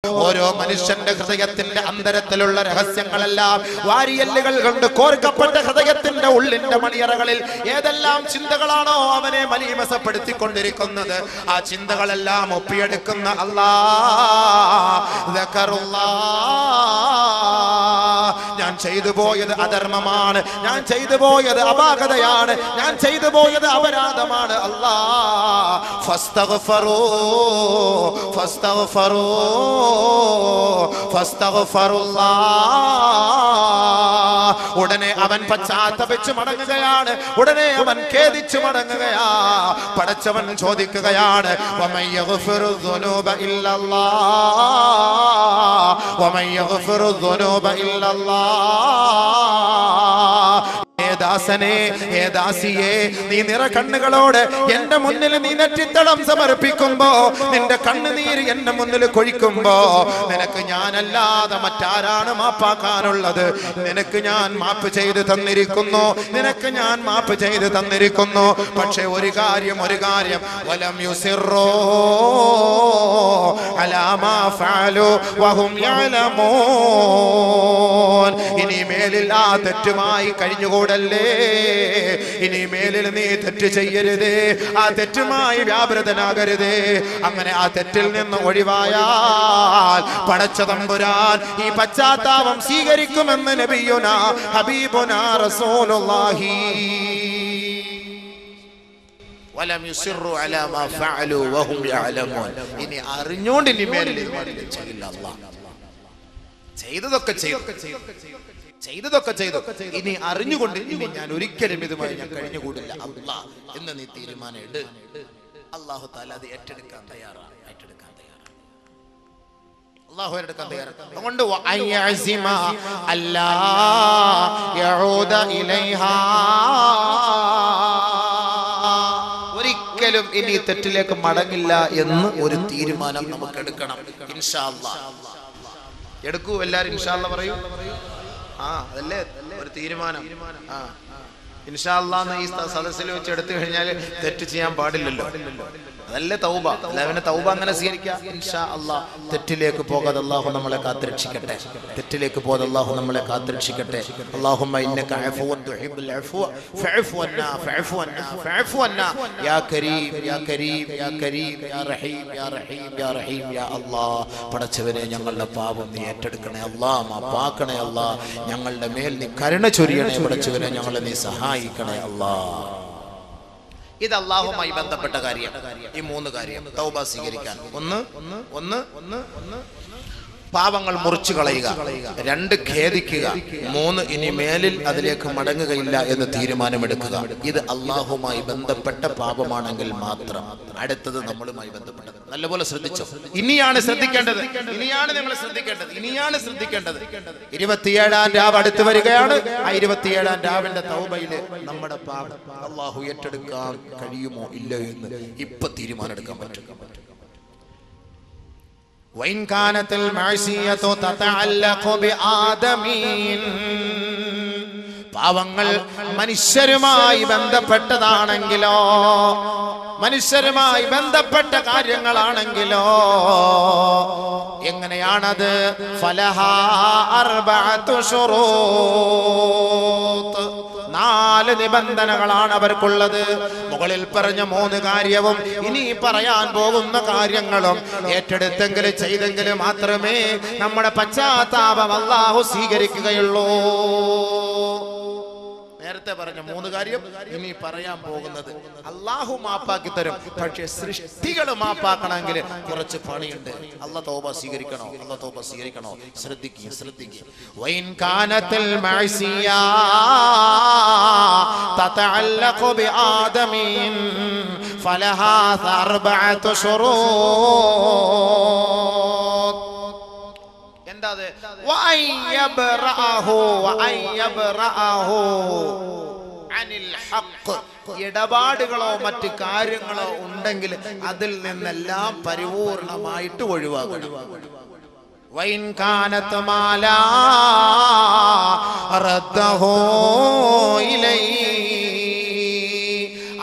ഓരോ മനുഷ്യന്റെ ഹൃദയത്തിന്റെ അന്തരത്തിലുള്ള രഹസ്യങ്ങളെല്ലാം വാരിയല്ലുകൾ കൊണ്ട് കോർക്കപ്പെട്ട ഹൃദയത്തിന്റെ ഉള്ളിന്റെ മണിയറകളിൽ ഏതെല്ലാം ചിന്തകളാണോ അവനെ മലീമസപ്പെടുത്തിക്കൊണ്ടിരിക്കുന്നത്, ആ ചിന്തകളെല്ലാം ഒപ്പിയെടുക്കുന്ന ഞാൻ ചെയ്തു പോയത് അധർമ്മമാണ്, ഞാൻ ചെയ്തു പോയത് അപാകതയാണ്, ഞാൻ ചെയ്തു പോയത് അപരാധമാണ്. ഫസ്തഗ്ഫിറൂ ഫസ്തഗ്ഫിറൂ ഉടനെ അവൻ പശ്ചാത്തപിച്ചു മടങ്ങുകയാണ്, ഉടനെ അവൻ ഖേദിച്ചു മടങ്ങുകയാ. പടച്ചവൻ ചോദിക്കുകയാണ്, ദാസനെ, ഏ ദാസിയെ, നീ നിറ കണ്ണുകളോട് എന്റെ മുന്നിൽ നീ നെറ്റിത്തളം സമർപ്പിക്കുമ്പോ, നിന്റെ കണ്ണുനീര് എന്റെ മുന്നിൽ കൊഴിക്കുമ്പോ, നിനക്ക് ഞാനല്ലാതെ മറ്റാരാണ് മാപ്പാക്കാനുള്ളത്? നിനക്ക് ഞാൻ മാപ്പ് ചെയ്ത് തന്നിരിക്കുന്നു, നിനക്ക് ഞാൻ മാപ്പ് ചെയ്ത് തന്നിരിക്കുന്നു. പക്ഷെ ഒരു കാര്യം വലം യുസിറൂ അലാ മാ ഫഅലു വഹും യഅലമൂൻ. ഇനി മേലിൽ ആ തെറ്റുമായി കഴിഞ്ഞുകൂടല്ലേ, ഇനി മേലിൽ നീ തെറ്റ് ചെയ്യരുതേ, ആ തെറ്റുമായി വ്യാപൃതനാകരുതേ. അങ്ങനെ ആ തെറ്റിൽ നിന്ന് ഒഴിവായാൽ പടച്ച തമ്പുരാൻ ഈ പശ്ചാത്താപം സ്വീകരിക്കുമെന്ന് നബിയുനാ ഹബീബുനാ റസൂലുള്ളാഹി. വലം യുസിറു അലാ മാ ഫഅലു വഹും യഅലമൂൻ. ഇനി അറിഞ്ഞോണ്ട് ഇനി മേലിൽ ചെയ്യില്ല. അല്ലാഹ് ചെയ്തതൊക്കെ ചെയ്തു, ഇനി അറിഞ്ഞുകൊണ്ട് ഇനി ഞാൻ ഒരിക്കലും ഇതുമായി ഞാൻ കഴിഞ്ഞുകൂടില്ല അല്ലാഹ് എന്ന് നീ തീരുമാനം ഇട്. അല്ലാഹു തആല അത് ഏറ്റെടുക്കാൻ തയ്യാറാണ്. അല്ലാഹു ഏറ്റെടുക്കാൻ തയ്യാറാണ്. അതുകൊണ്ട് വഅയസിമ അല്ലാ യഊദ ഇലൈഹാ, ഒരിക്കലും ഇനി തെറ്റിലേക്ക് മടങ്ങില്ല എന്ന് ഒരു തീരുമാനം നമുക്ക് എടുക്കണം. ഇൻഷാ അല്ലാഹ് എടുക്കൂ. എല്ലാരും ഇൻഷാ അല്ലാഹ് പറയൂ. അതല്ലേ ഒരു തീരുമാനം. ഇൻഷാ അല്ലാഹ് ഈ സദസ്സിൽ വെച്ച് എടുത്തു കഴിഞ്ഞാൽ തെറ്റ് ചെയ്യാൻ പാടില്ലല്ലോ. അതല്ലേ തൗബ. അല്ലാഹുവിനെ തൗബ അങ്ങനെ സ്വീകരിക്കാം. ഇൻഷാ അല്ലാഹ് തെറ്റിലേക്ക് പോകാതെ അല്ലാഹു നമ്മളെ കാത്തുരക്ഷിക്കട്ടെ. അല്ലാഹുമ്മ ഇന്നക അഫ്വുൻ തുഹിബ്ബുൽ അഫ്വ ഫഅഫു അന്നാ ഫഅഫു അന്നാ യാ കരീം യാ കരീം യാ കരീം യാ റഹീം യാ റഹീം യാ റഹീം യാ അല്ലാഹ്. പടച്ചവനെ, ഞങ്ങളുടെ പാപം നീ ഏറ്റെടുക്കണേ അല്ലാഹ്, മാപ്പാക്കണേ അല്ലാഹ്. ഞങ്ങളുടെ മേൽ നീ കരുണ ചൊരിയണേ പടച്ചവനെ, ഞങ്ങളെ നീ സഹായിക്കണേ അല്ലാഹ്. ഇത് അല്ലാഹുമായി ബന്ധപ്പെട്ട കാര്യം. ഈ മൂന്ന് കാര്യം തൗബ സ്വീകരിക്കാൻ: ഒന്ന് പാപങ്ങൾ മുറിച്ചു കളയുക, 2 ഖേദിക്കുക, 3 ഇനി മേലിൽ അതിലേക്ക് മടങ്ങുകയില്ല എന്ന് തീരുമാനമെടുക്കുക. ഇത് അല്ലാഹുമായി ബന്ധപ്പെട്ട പാപമാണെങ്കിൽ മാത്രം. അടുത്തത് നമ്മളുമായി ബന്ധപ്പെട്ടത്. നല്ലപോലെ ശ്രദ്ധിച്ചോ. ഇനിയാണ് ശ്രദ്ധിക്കേണ്ടത്. 27-ാം രാവ് അടുത്ത് വരികയാണ്. ആ 27-ാം രാവിന്റെ തൗബയില് നമ്മുടെ പാപം അല്ലാഹു ഏറ്റെടുക്കാൻ കഴിയുമോ ഇല്ലയോ എന്ന് ഇപ്പൊ തീരുമാനം എടുക്കാൻ പറ്റും. وإن كانت المعصية تتعلق بآدمين, പാവങ്ങൾ മനുഷ്യരുമായി ബന്ധപ്പെട്ടതാണെങ്കിലോ, മനുഷ്യരുമായി ബന്ധപ്പെട്ട കാര്യങ്ങളാണെങ്കിലോ എങ്ങനെയാണത്? ഫലഹാ അർബഅതു ശുറൂത്ത്, 4 നിബന്ധനകളാണ് അവർക്കുള്ളത്. മുകളിൽ പറഞ്ഞ 3 കാര്യവും ഇനി പറയാൻ പോകുന്ന കാര്യങ്ങളും ഏറ്റെടുത്തെങ്കിലും ചെയ്തെങ്കിലും മാത്രമേ നമ്മുടെ പശ്ചാത്താപം അല്ലാഹു സ്വീകരിക്കുകയുള്ളൂ. നേരത്തെ പറഞ്ഞ 3 കാര്യം ഇനി പറയാൻ പോകുന്നത് അല്ലാഹു മാപ്പാക്കി തരും. പക്ഷേ സൃഷ്ടികൾ മാപ്പാക്കണമെങ്കിൽ കുറച്ച് പണിയുണ്ട്. അല്ലാഹു തൗബ സ്വീകരിക്കണോ? ശ്രദ്ധിക്കുക. വൈൻ കാനത്തിൽ മഅസിയ തതഅല്ലഖു ബിആദമീൻ ഫലഹാ അർബഅതു ശുറൂത്ത്. എന്താത്? ഇടപാടുകളോ മറ്റു കാര്യങ്ങളോ ഉണ്ടെങ്കിൽ അതിൽ നിന്നെല്ലാം പരിപൂർണമായിട്ട് ഒഴിവാക്കണം. വൈൻ കാനത്ത് മാലാ റദ്ദഹു ഇലൈ,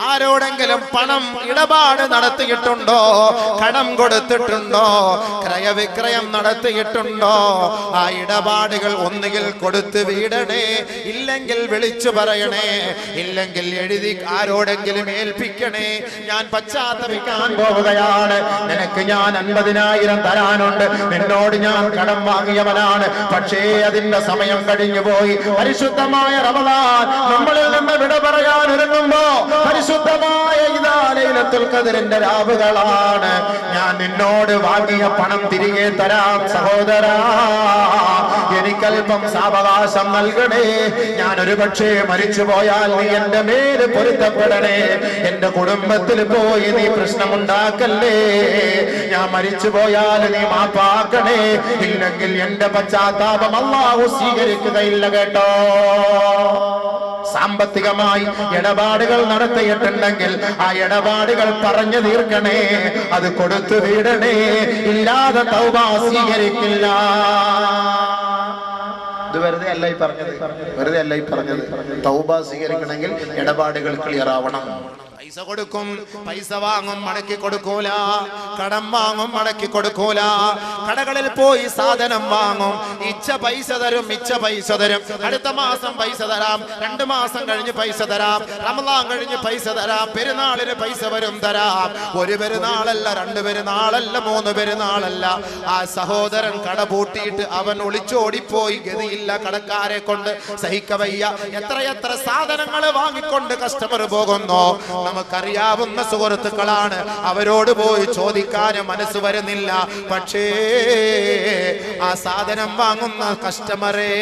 ആ ആരോടെങ്കിലും പണം ഇടപാട് നടത്തിയിട്ടുണ്ടോ? കടം കൊടുത്തിട്ടുണ്ടോ? ക്രയവിക്രയം നടത്തിയിട്ടുണ്ടോ? ആ ഇടപാടുകൾ ഒന്നുകിൽ കൊടുത്ത് വീടണേ, ഇല്ലെങ്കിൽ വിളിച്ചു പറയണേ, ഇല്ലെങ്കിൽ എഴുതി ആരോടെങ്കിലും ഏൽപ്പിക്കണേ. ഞാൻ പശ്ചാത്തപിക്കാൻ പോവുകയാണ്, നിനക്ക് ഞാൻ 50,000 തരാനുണ്ട്, നിന്നോട് ഞാൻ കടം വാങ്ങിയവനാണ്, പക്ഷേ അതിന്റെ സമയം കഴിഞ്ഞു പോയി. പരിശുദ്ധമായ റമദാൻ നമ്മളിൽ നിന്ന് വിട പറയാൻ ഒരുങ്ങുമ്പോ പരിശുദ്ധമായ ഇദാ ലൈലത്തുൽ ഖദ്റിന്റെ രാവുകളാണ്. ഞാൻ നിന്നോട് വാങ്ങിയ പണം തിരികെ തരാം സഹോദരാ, എനിക്കല്പം സാവകാശം നൽകണേ. ഞാൻ ഒരുപക്ഷേ മരിച്ചു പോയാൽ നീ എന്റെ മേല് പൊരുത്തപ്പെടണേ, എന്റെ കുടുംബത്തിൽ പോയി നീ പ്രശ്നമുണ്ടാക്കല്ലേ. ഞാൻ മരിച്ചു പോയാൽ നീ മാപ്പാക്കണേ, ഇല്ലെങ്കിൽ എന്റെ പശ്ചാത്താപം അല്ലാഹു സ്വീകരിക്കുകയില്ല കേട്ടോ. സാമ്പത്തികമായി ഇടപാടുകൾ നടത്തിയിട്ടുണ്ടെങ്കിൽ ആ ഇടപാടുകൾ പറഞ്ഞു തീർക്കണേ, അത് കൊടുത്തു വീടണേ, ഇല്ലാതെ തൗബ സ്വീകരിക്കില്ല. ഇത് വെറുതെ അല്ല ഈ പറഞ്ഞത്, വെറുതെ അല്ല ഈ പറഞ്ഞത്. തൗബ സ്വീകരിക്കണമെങ്കിൽ ഇടപാടുകൾ ക്ലിയർ ആവണം. പൈസ കൊടുക്കും, പൈസ വാങ്ങും, മടക്കി കൊടുക്കൂല. കടം വാങ്ങും, മടക്കി കൊടുക്കൂല. കടകളിൽ പോയി സാധനം വാങ്ങും, ഇച്ച പൈസ തരും, ഇച്ച പൈസ തരും. അടുത്ത മാസം പൈസ തരാം, 2 മാസം കഴിഞ്ഞ് പൈസ തരാം, റമദാൻ കഴിഞ്ഞ് പൈസ തരാം, പെരുന്നാളിന് പൈസ വരും തരാം. ഒരു പെരുന്നാളല്ല, 2 പെരുന്നാളല്ല, 3 പെരുന്നാളല്ല. ആ സഹോദരൻ കട പൂട്ടിയിട്ട് അവൻ ഒളിച്ചോടിപ്പോയി. ഗതിയില്ല, കടക്കാരെ കൊണ്ട് സഹിക്കവയ്യ. എത്രയെത്ര സാധനങ്ങൾ വാങ്ങിക്കൊണ്ട് കസ്റ്റമർ പോകുന്നു. നമുക്കറിയാവുന്ന സുഹൃത്തുക്കളാണ്, അവരോട് പോയി ചോദിക്കാൻ മനസ്സ് വരുന്നില്ല. പക്ഷേ ആ സാധനം വാങ്ങുന്ന കസ്റ്റമറെ,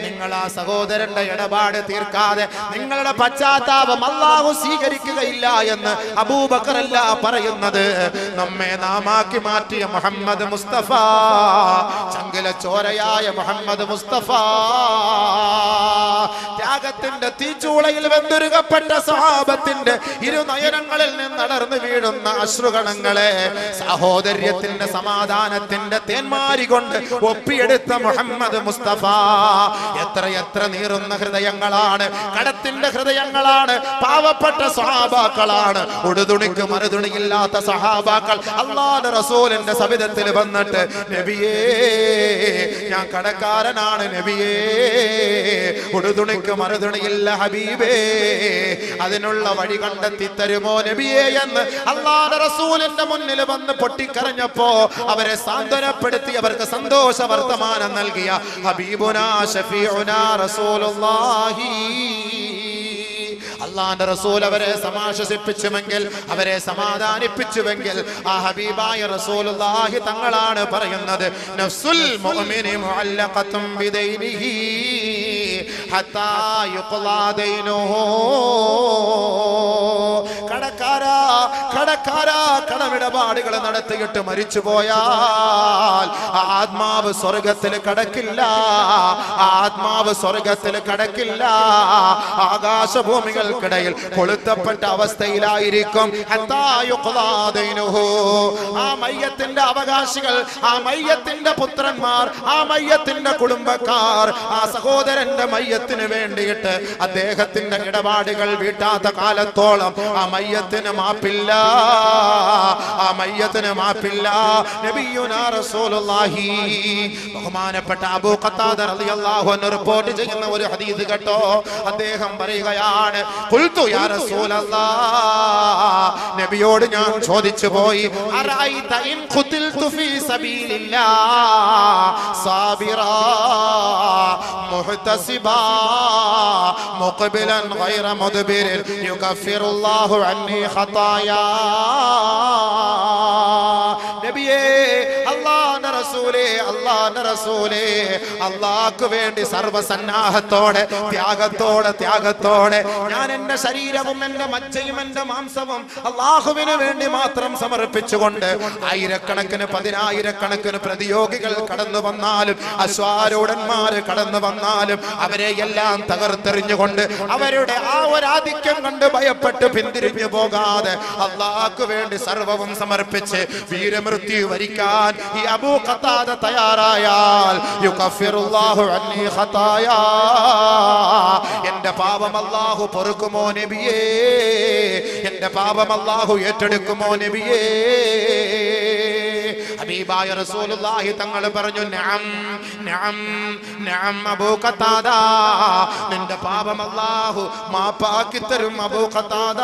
നിങ്ങൾ ആ സഹോദരന്റെ ഇടപാട് തീർക്കാതെ നിങ്ങളുടെ പശ്ചാത്താപം അല്ലാഹു സ്വീകരിക്കുകയില്ല എന്ന് അബൂബക്കറല്ല പറയുന്നത്. നമ്മെ നാമാക്കി മാറ്റിയ മുഹമ്മദ് മുസ്തഫ, ചങ്കില ചോരയായ മുഹമ്മദ് മുസ്തഫ, ത്യാഗത്തിന്റെ തീച്ചൂളയിൽ വെന്തുരുകപ്പെട്ട സഹാബത്തിന്റെ ഇരുനയനങ്ങളിൽ നിന്ന് അടർന്നു വീഴുന്ന അശ്രുകണങ്ങളെ സഹോദര്യത്തിന്റെ സമാധാനത്തിന്റെ തേന്മാരി കൊണ്ട് ഒപ്പിയെടുത്ത മുഹമ്മദ് മുസ്തഫ. എത്ര നീറുന്ന ഹൃദയങ്ങളാണ്, കടത്തിന്റെ ഹൃദയങ്ങളാണ്, പാവപ്പെട്ട സഹാബാക്കളാണ്, ഉടുതുണിക്ക് മറുതുണിയില്ലാത്ത സഹാബാക്കൾ അല്ലാഹുവിന്റെ റസൂലിന്റെ സവിധത്തിൽ വന്നിട്ട്, നബിയേ ഞാൻ കടക്കാരനാണ്, നബിയേ ഉടുതുണിക്ക് മറുതുണിയില്ല ഹബീബേ, അതിനുള്ള വഴി കണ്ടെത്തി തരുമോ നബിയേ എന്ന് അല്ലാഹുവിന്റെ റസൂലിന്റെ മുന്നിൽ വന്ന് പൊട്ടിക്കരഞ്ഞപ്പോ അവരെ സാന്ത്വനപ്പെടുത്തി അവർക്ക് സന്തോഷ വർത്തമാനം നൽകിയ ഹബീബുനാ ഷഫീഉനാ റസൂലുള്ളാഹി. അല്ലാഹുവിന്റെ റസൂൽ അവരെ സമാശ്വസിപ്പിച്ചുവെങ്കിൽ, അവരെ സമാധാനിപ്പിച്ചുവെങ്കിൽ, ആ ഹബീബായ റസൂലുള്ളാഹി തങ്ങളാണ് പറയുന്നത്, നഫ്സുൽ മുഅ്മിനി മുഅല്ലഖത്തും ബിദൈനിഹി ഹത്താ യുഖ്ലാ ദൈനുഹു. കടക്കാരാ കടമിടപാടുകൾ നടത്തിയിട്ട് മരിച്ചു പോയാൽ ആത്മാവ് സ്വർഗത്തിൽ കടക്കില്ല, ആത്മാവ് സ്വർഗത്തിൽ കടക്കില്ല. ആകാശഭൂമികൾക്കിടയിൽ കൊളുത്തപ്പെട്ട അവസ്ഥയിലായിരിക്കും. ആ മയ്യത്തിന്റെ അവകാശികൾ, ആ മയ്യത്തിന്റെ പുത്രന്മാർ, ആ മയ്യത്തിന്റെ കുടുംബക്കാർ ആ സഹോദരന്റെ മയ്യത്തിന് വേണ്ടിയിട്ട് അദ്ദേഹത്തിന്റെ ഇടപാടുകൾ വീട്ടാത്ത കാലത്തോളം ആ മയ്യത്തിന് മാപ്പില്ല, ആ മയ്യത്തിന് മാപ്പില്ല. നബിയുനാ റസൂലുള്ളാഹി ബഹുമാനപ്പെട്ട അബൂ ഖത്താദ റളിയല്ലാഹു അൻഹു റിപ്പോർട്ട് ചെയ്യുന്ന ഒരു ഹദീസ് കേട്ടോ. അദ്ദേഹം പറയുകയാണ്, ഖുൽതു യാ റസൂലല്ലാഹ്, നബിയോട് ഞാൻ ചോദിച്ചു പോയി, അറഅയ്ത ഇൻ ഖുതിൽതു ഫീ സബീലില്ലാഹ് സാബിറാ മുഹ്തസിബാ മുഖ്ബിലൻ ഗൈറ മുദ്ബിരിൻ യുകഫിറുല്ലാഹു അന്നി ഖതായാ. നബിയേ, അല്ലാഹുവിന്റെ റസൂലേ, അല്ലാഹുവിന്റെ റസൂലേ, അല്ലാഹുവിന് വേണ്ടി സർവ്വസന്നാഹത്തോടെ ത്യാഗത്തോടെ ഞാൻ എന്റെ ശരീരവും എന്റെ മജ്ജയും എന്റെ മാംസവും അല്ലാഹുവിന് വേണ്ടി മാത്രം സമർപ്പിച്ചുകൊണ്ട് ആയിരക്കണക്കിന് 10,000-കണക്കിന് പ്രതിയോഗികൾ കടന്നു വന്നാലും അശ്വാരൂഢന്മാര് കടന്നു വന്നാലും അവരെ എല്ലാം തകർത്തെറിഞ്ഞുകൊണ്ട് അവരുടെ ആ ഒരാധിക്യം കണ്ട് ഭയപ്പെട്ട് പിന്തിരിഞ്ഞു പോകാതെ അല്ലാഹുവിന് വേണ്ടി സർവ്വവും സമർപ്പിച്ച് വീരമൃത്യു വരിക്കാൻ ഈ അബൂ ഖത്താദ തയ്യാറായാൽ യുകഫിറുല്ലാഹു അന്നി ഖതായാ, എന്റെ പാപം അല്ലാഹു പൊറുക്കുമോ നബിയേ, എന്റെ പാപം അല്ലാഹു ഏറ്റെടുക്കുമോ നബിയേ? ഹബീബായ റസൂലുള്ളാഹി തങ്ങൾ പറഞ്ഞു നഅം നഅം നഅം അബൂ ഖതാദ, നിന്റെ പാപം അല്ലാഹു മാപ്പാക്കി തരും അബൂ ഖതാദ.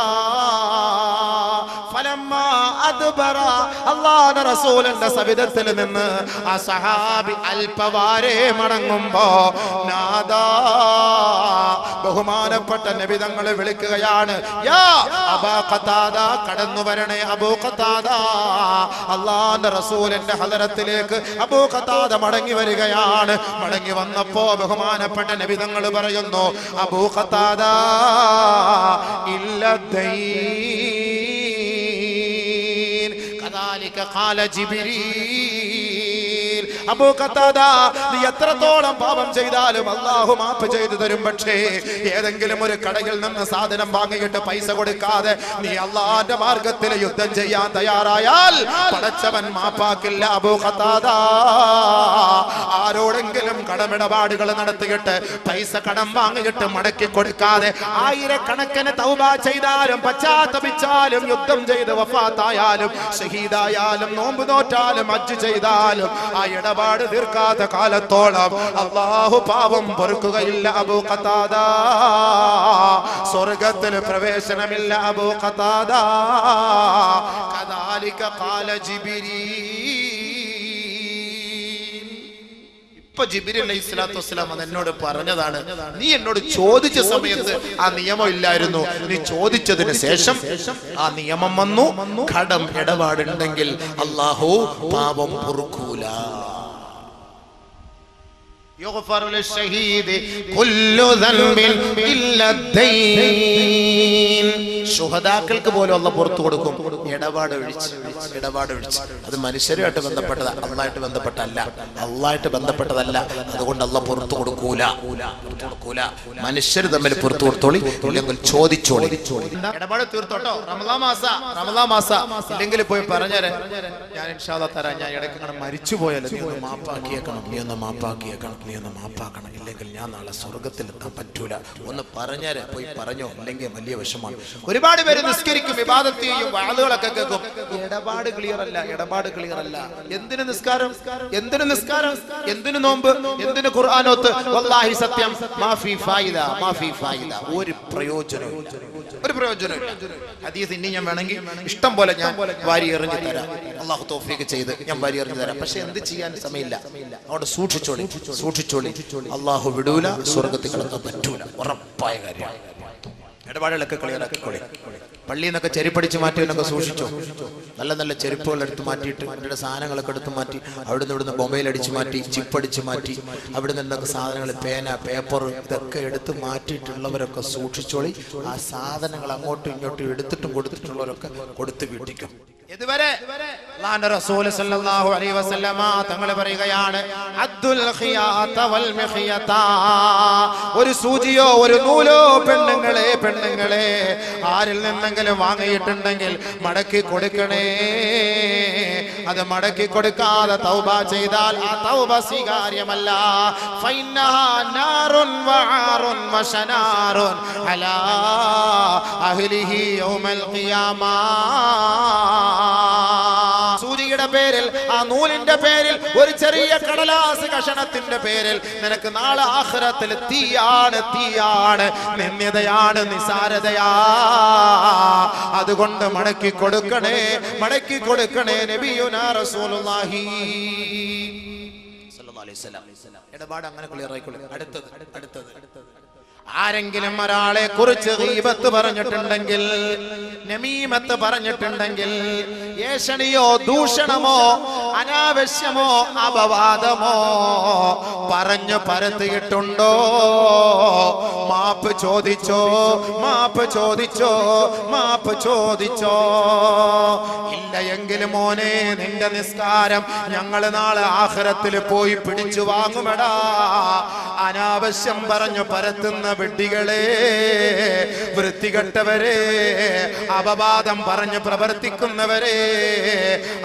ഫലമ്മാ അദ്ബറ, അല്ലാഹുവിന്റെ റസൂലിന്റെ സവിധത്തിൽ നിന്ന് ആ സഹാബി അൽപവാരെ മടങ്ങുമ്പോ നാദാ, ബഹുമാനപ്പെട്ട നബി തങ്ങളെ വിളിക്കുകയാണ്, യാ അബൂ ഖതാദ, കടന്നു വരണേ അബൂ ഖതാദ. അല്ലാഹുവിന്റെ റസൂലിന്റെ ഹദറത്തിലേക്ക് അബൂ ഖതാദ മടങ്ങി വരികയാണ്. മടങ്ങി വന്നപ്പോ ബഹുമാനപ്പെട്ട നബി തങ്ങൾ പറയുന്നു, അബൂ ഖതാദ ഇല്ലദൈൻ കദാലിക ഖാല ജിബ്രീൽ. അബൂ ഖതാദ, നീ എത്രത്തോളം പാപം ചെയ്താലും അല്ലാഹു മാഫ് ചെയ്തു തരും. പക്ഷേ ഏതെങ്കിലും ഒരു കടയിൽ നിന്ന് സാധനം വാങ്ങിയിട്ട് പൈസ കൊടുക്കാതെ നീ അല്ലാഹുവിന്റെ മാർഗത്തിൽ യുദ്ധം ചെയ്യാൻ തയ്യാറായാൽ പടച്ചവൻ മാപ്പാക്കില്ല അബൂ ഖതാദ. ആരോടെങ്കിലും കടമിടപാടുകൾ നടത്തിയിട്ട് പൈസ കടം വാങ്ങിയിട്ട് മടക്കി കൊടുക്കാതെ ആയിരക്കണക്കിന് തൗബ ചെയ്താലും പശ്ചാത്തപിച്ചാലും യുദ്ധം ചെയ്ത് വഫാത്തായാലും ഷഹീദായാലും നോമ്പ് നോറ്റാലും ഹജ്ജ് ചെയ്താലും ആ ഇടപാട് തീർക്കാത്ത കാലത്തോളം അല്ലാഹു പാപം പൊറുക്കുകയില്ല അബൂ ഖതാദ. സ്വർഗ്ഗത്തിൽ പ്രവേശനമില്ല അബൂ ഖതാദ. കദാലിക ഖാല ജിബ്രീൽ. ഇപ്പൊ ജിബ്രീൽ അലൈഹിസ്സലാത്തു വസ്സലാം എന്നോട് പറഞ്ഞതാണ്, നീ എന്നോട് ചോദിച്ച സമയത്ത് ആ നിയമം ഇല്ലായിരുന്നു, നീ ചോദിച്ചതിന് ശേഷം ആ നിയമം വന്നു. കടം ഇടപാടുണ്ടെങ്കിൽ അല്ലാഹു പാപം പൊറുക്കൂല. യുഗ്ഫറു ലിശ്ശഹീദി കുല്ലു ദൻബിൻ ഇല്ലാ ദൈൻ. ശുഹദാക്കൾക്ക് പോലും അല്ലാഹു പുറത്തു കൊടുക്കും, ഇടപാട് ഒഴിച്ച്. അത് മനുഷ്യരുമായിട്ട് ബന്ധപ്പെട്ടതാ, അള്ളാഹുമായിട്ട് ബന്ധപ്പെട്ടല്ല. അള്ളാഹുമായിട്ട് ബന്ധപ്പെട്ടതല്ല, അതുകൊണ്ട് അല്ലാഹു പുറത്തു കൊടുക്കൂല. മനുഷ്യർ തമ്മിൽ പുറത്തു കൊടുത്തോളി, ഇല്ലെങ്കിൽ ചോദിച്ചോളി. ഇടപാട് തീർത്തോട്ടോ. റമളാൻ മാസ ഇല്ലെങ്കിൽ പോയി പറഞ്ഞേരെ, ഞാൻ ഇൻഷാ അല്ലാഹ് തരാം, ഞാൻ ഇടയ്ക്ക് മരിച്ചു പോയാലും നീ ഒന്ന് മാപ്പാക്കിയേക്കണം, ഇല്ലെങ്കിൽ ഞാൻ നാളെ സ്വർഗത്തിൽ എത്താൻ പറ്റൂല. ഒന്ന് പറഞ്ഞേരെ, പോയി പറഞ്ഞോ, അല്ലെങ്കിൽ വലിയ വിഷമാണ്. ഒരുപാട് പേര് നിസ്കരിക്കും, ഇബാദത്ത് ചെയ്യും, വാളുകളൊക്കെ കേൾക്കും, ഇടപാട് ക്ലിയർ അല്ല. എന്തിനു നിസ്കാരം, എന്തിനു നോമ്പ്, എന്തിനു ഖുർആനോത്ത്? വല്ലാഹി സത്യം, മാഫി ഫായിദ. ഒരു പ്രയോജനമില്ല. ഹദീസ് ഇനി ഞാൻ വേണമെങ്കിൽ ഇഷ്ടം പോലെ ഞാൻ വാരി എറിഞ്ഞു തരാം, അല്ലാഹു തൗഫീഖ് ചെയ്ത് ഞാൻ വാരി എറിഞ്ഞു തരാം. പക്ഷെ എന്ത് ചെയ്യാൻ സമയമില്ല. അതുകൊണ്ട് സൂക്ഷിച്ചോളി. അല്ലാഹു വിടൂല, സ്വർഗ്ഗത്തിൽ കടക്കാൻ പറ്റൂല, ഉറപ്പായ കാര്യമാണ്. ഇടപാടുകളൊക്കെ ക്ലിയർ ആക്കിക്കോളി. പള്ളിയിൽ നിന്നൊക്കെ ചെരുപ്പടിച്ച് മാറ്റിയവനൊക്കെ സൂക്ഷിച്ചോ. നല്ല നല്ല ചെരുപ്പുകൾ എടുത്ത് മാറ്റിയിട്ട് അവരുടെ സാധനങ്ങളൊക്കെ എടുത്ത് മാറ്റി, അവിടുന്ന് ഇവിടുന്ന് മൊബൈൽ അടിച്ച് മാറ്റി, ചിപ്പ് അടിച്ച് മാറ്റി, അവിടെ നിന്നൊക്കെ സാധനങ്ങൾ, പേന, പേപ്പർ ഇതൊക്കെ എടുത്ത് മാറ്റിയിട്ടുള്ളവരൊക്കെ സൂക്ഷിച്ചോളി. ആ സാധനങ്ങൾ അങ്ങോട്ടും ഇങ്ങോട്ടും എടുത്തിട്ടും കൊടുത്തിട്ടുള്ളവരൊക്കെ കൊടുത്ത് വീട്ടിക്കും. ഇതുവരെ അല്ലാഹുവിന്റെ റസൂൽ സല്ലല്ലാഹു അലൈഹി വസല്ലമ തങ്ങൾ പറയുകയാണ്, അദ്ദുൽ ഖിയാത വൽ മിഖിയത. ഒരു സൂചിയോ ഒരു നൂലോ പെണ്ണുങ്ങളെ ആരിൽ നിന്നെങ്കിലും വാങ്ങിയിട്ടുണ്ടെങ്കിൽ മടക്കി കൊടുക്കണേ. അത് മടക്കി കൊടുക്കാതെ തൗബ ചെയ്താൽ ആ തൗബ സ്വീകാര്യമല്ല. ഫൈനഹാ നാറുൻ വആറുൻ വശനാറുൻ അലാ അഹ്ലിഹി യൗമൽ ഖിയാമ. സൂചിയുടെ പേരിൽ, ആ നൂലിന്റെ പേരിൽ, ഒരു ചെറിയ കടലാസ് കഷണത്തിന്റെ പേരിൽ നിനക്ക് നാളെ ആഖിറത്തിൽ തീയാണ്, നിന്ദ്യതയാണ്, നിസാരതയാ. അതുകൊണ്ട് മടക്കി കൊടുക്കണേ നബിയുനാ റസൂലുള്ളാഹി സ്വല്ലല്ലാഹു അലൈഹി വസല്ലം. ഇടപാട് അങ്ങനെ ക്ലിയർ ആയിക്കൊള്ളു. അടുത്തത് ആരെങ്കിലും ഒരാളെ കുറിച്ച് ഗീബത്ത് പറഞ്ഞിട്ടുണ്ടെങ്കിൽ, നമീമത്ത് പറഞ്ഞിട്ടുണ്ടെങ്കിൽ, ഏഷണിയോ ദൂഷണമോ അനാവശ്യമോ അപവാദമോ പറഞ്ഞു പരത്തിയിട്ടുണ്ടോ, മാപ്പ് ചോദിച്ചോ. ഇല്ല എങ്കിൽ മോനെ, നിന്റെ നിസ്കാരം ഞങ്ങൾ നാളെ ആഖിറത്തിൽ പോയി പിടിച്ചു വാങ്ങുമെടാ. അനാവശ്യം പറഞ്ഞു പരത്തുന്ന വിഡ്ഢികളെ, വൃത്തികെട്ടവരെ, അപവാദം പറഞ്ഞ് പ്രവർത്തിക്കുന്നവരെ,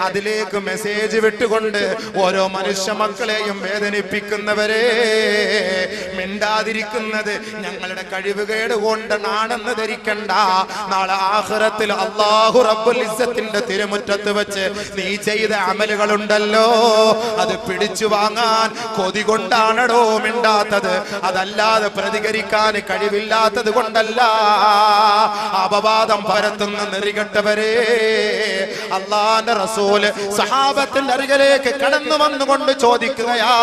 അതിലേക്ക് മെസ്സേജ് വിട്ടുകൊണ്ട് ഓരോ മനുഷ്യ മക്കളെയും വേദനിപ്പിക്കുന്നവരെ, മിണ്ടാതിരിക്കുന്നത് ഞങ്ങളുടെ കഴിവുകേട് കൊണ്ടാണെന്ന് ധരിക്കണ്ട. നാളെ ആഖിറത്തിൽ അല്ലാഹു റബ്ബുൽ ഇസ്സത്തിന്റെ തിരുമുറ്റത്ത് വെച്ച് നീ ചെയ്ത അമലുകളുണ്ടല്ലോ, അത് പിടിച്ചു വാങ്ങാൻ കൊതി കൊണ്ടാണോ മിണ്ടാത്തത്, അതല്ലാതെ പ്രതികരിക്കാൻ കഴിവില്ലാത്തത് കൊണ്ടല്ല. അപവാദം പരത്തുന്ന നെറികെട്ടവരെ, അല്ലാഹുവിന്റെ റസൂൽ സഹാബത്തിന്റെ അരികിലേക്ക് കടന്നു വന്നുകൊണ്ട് ചോദിക്കുകയാ,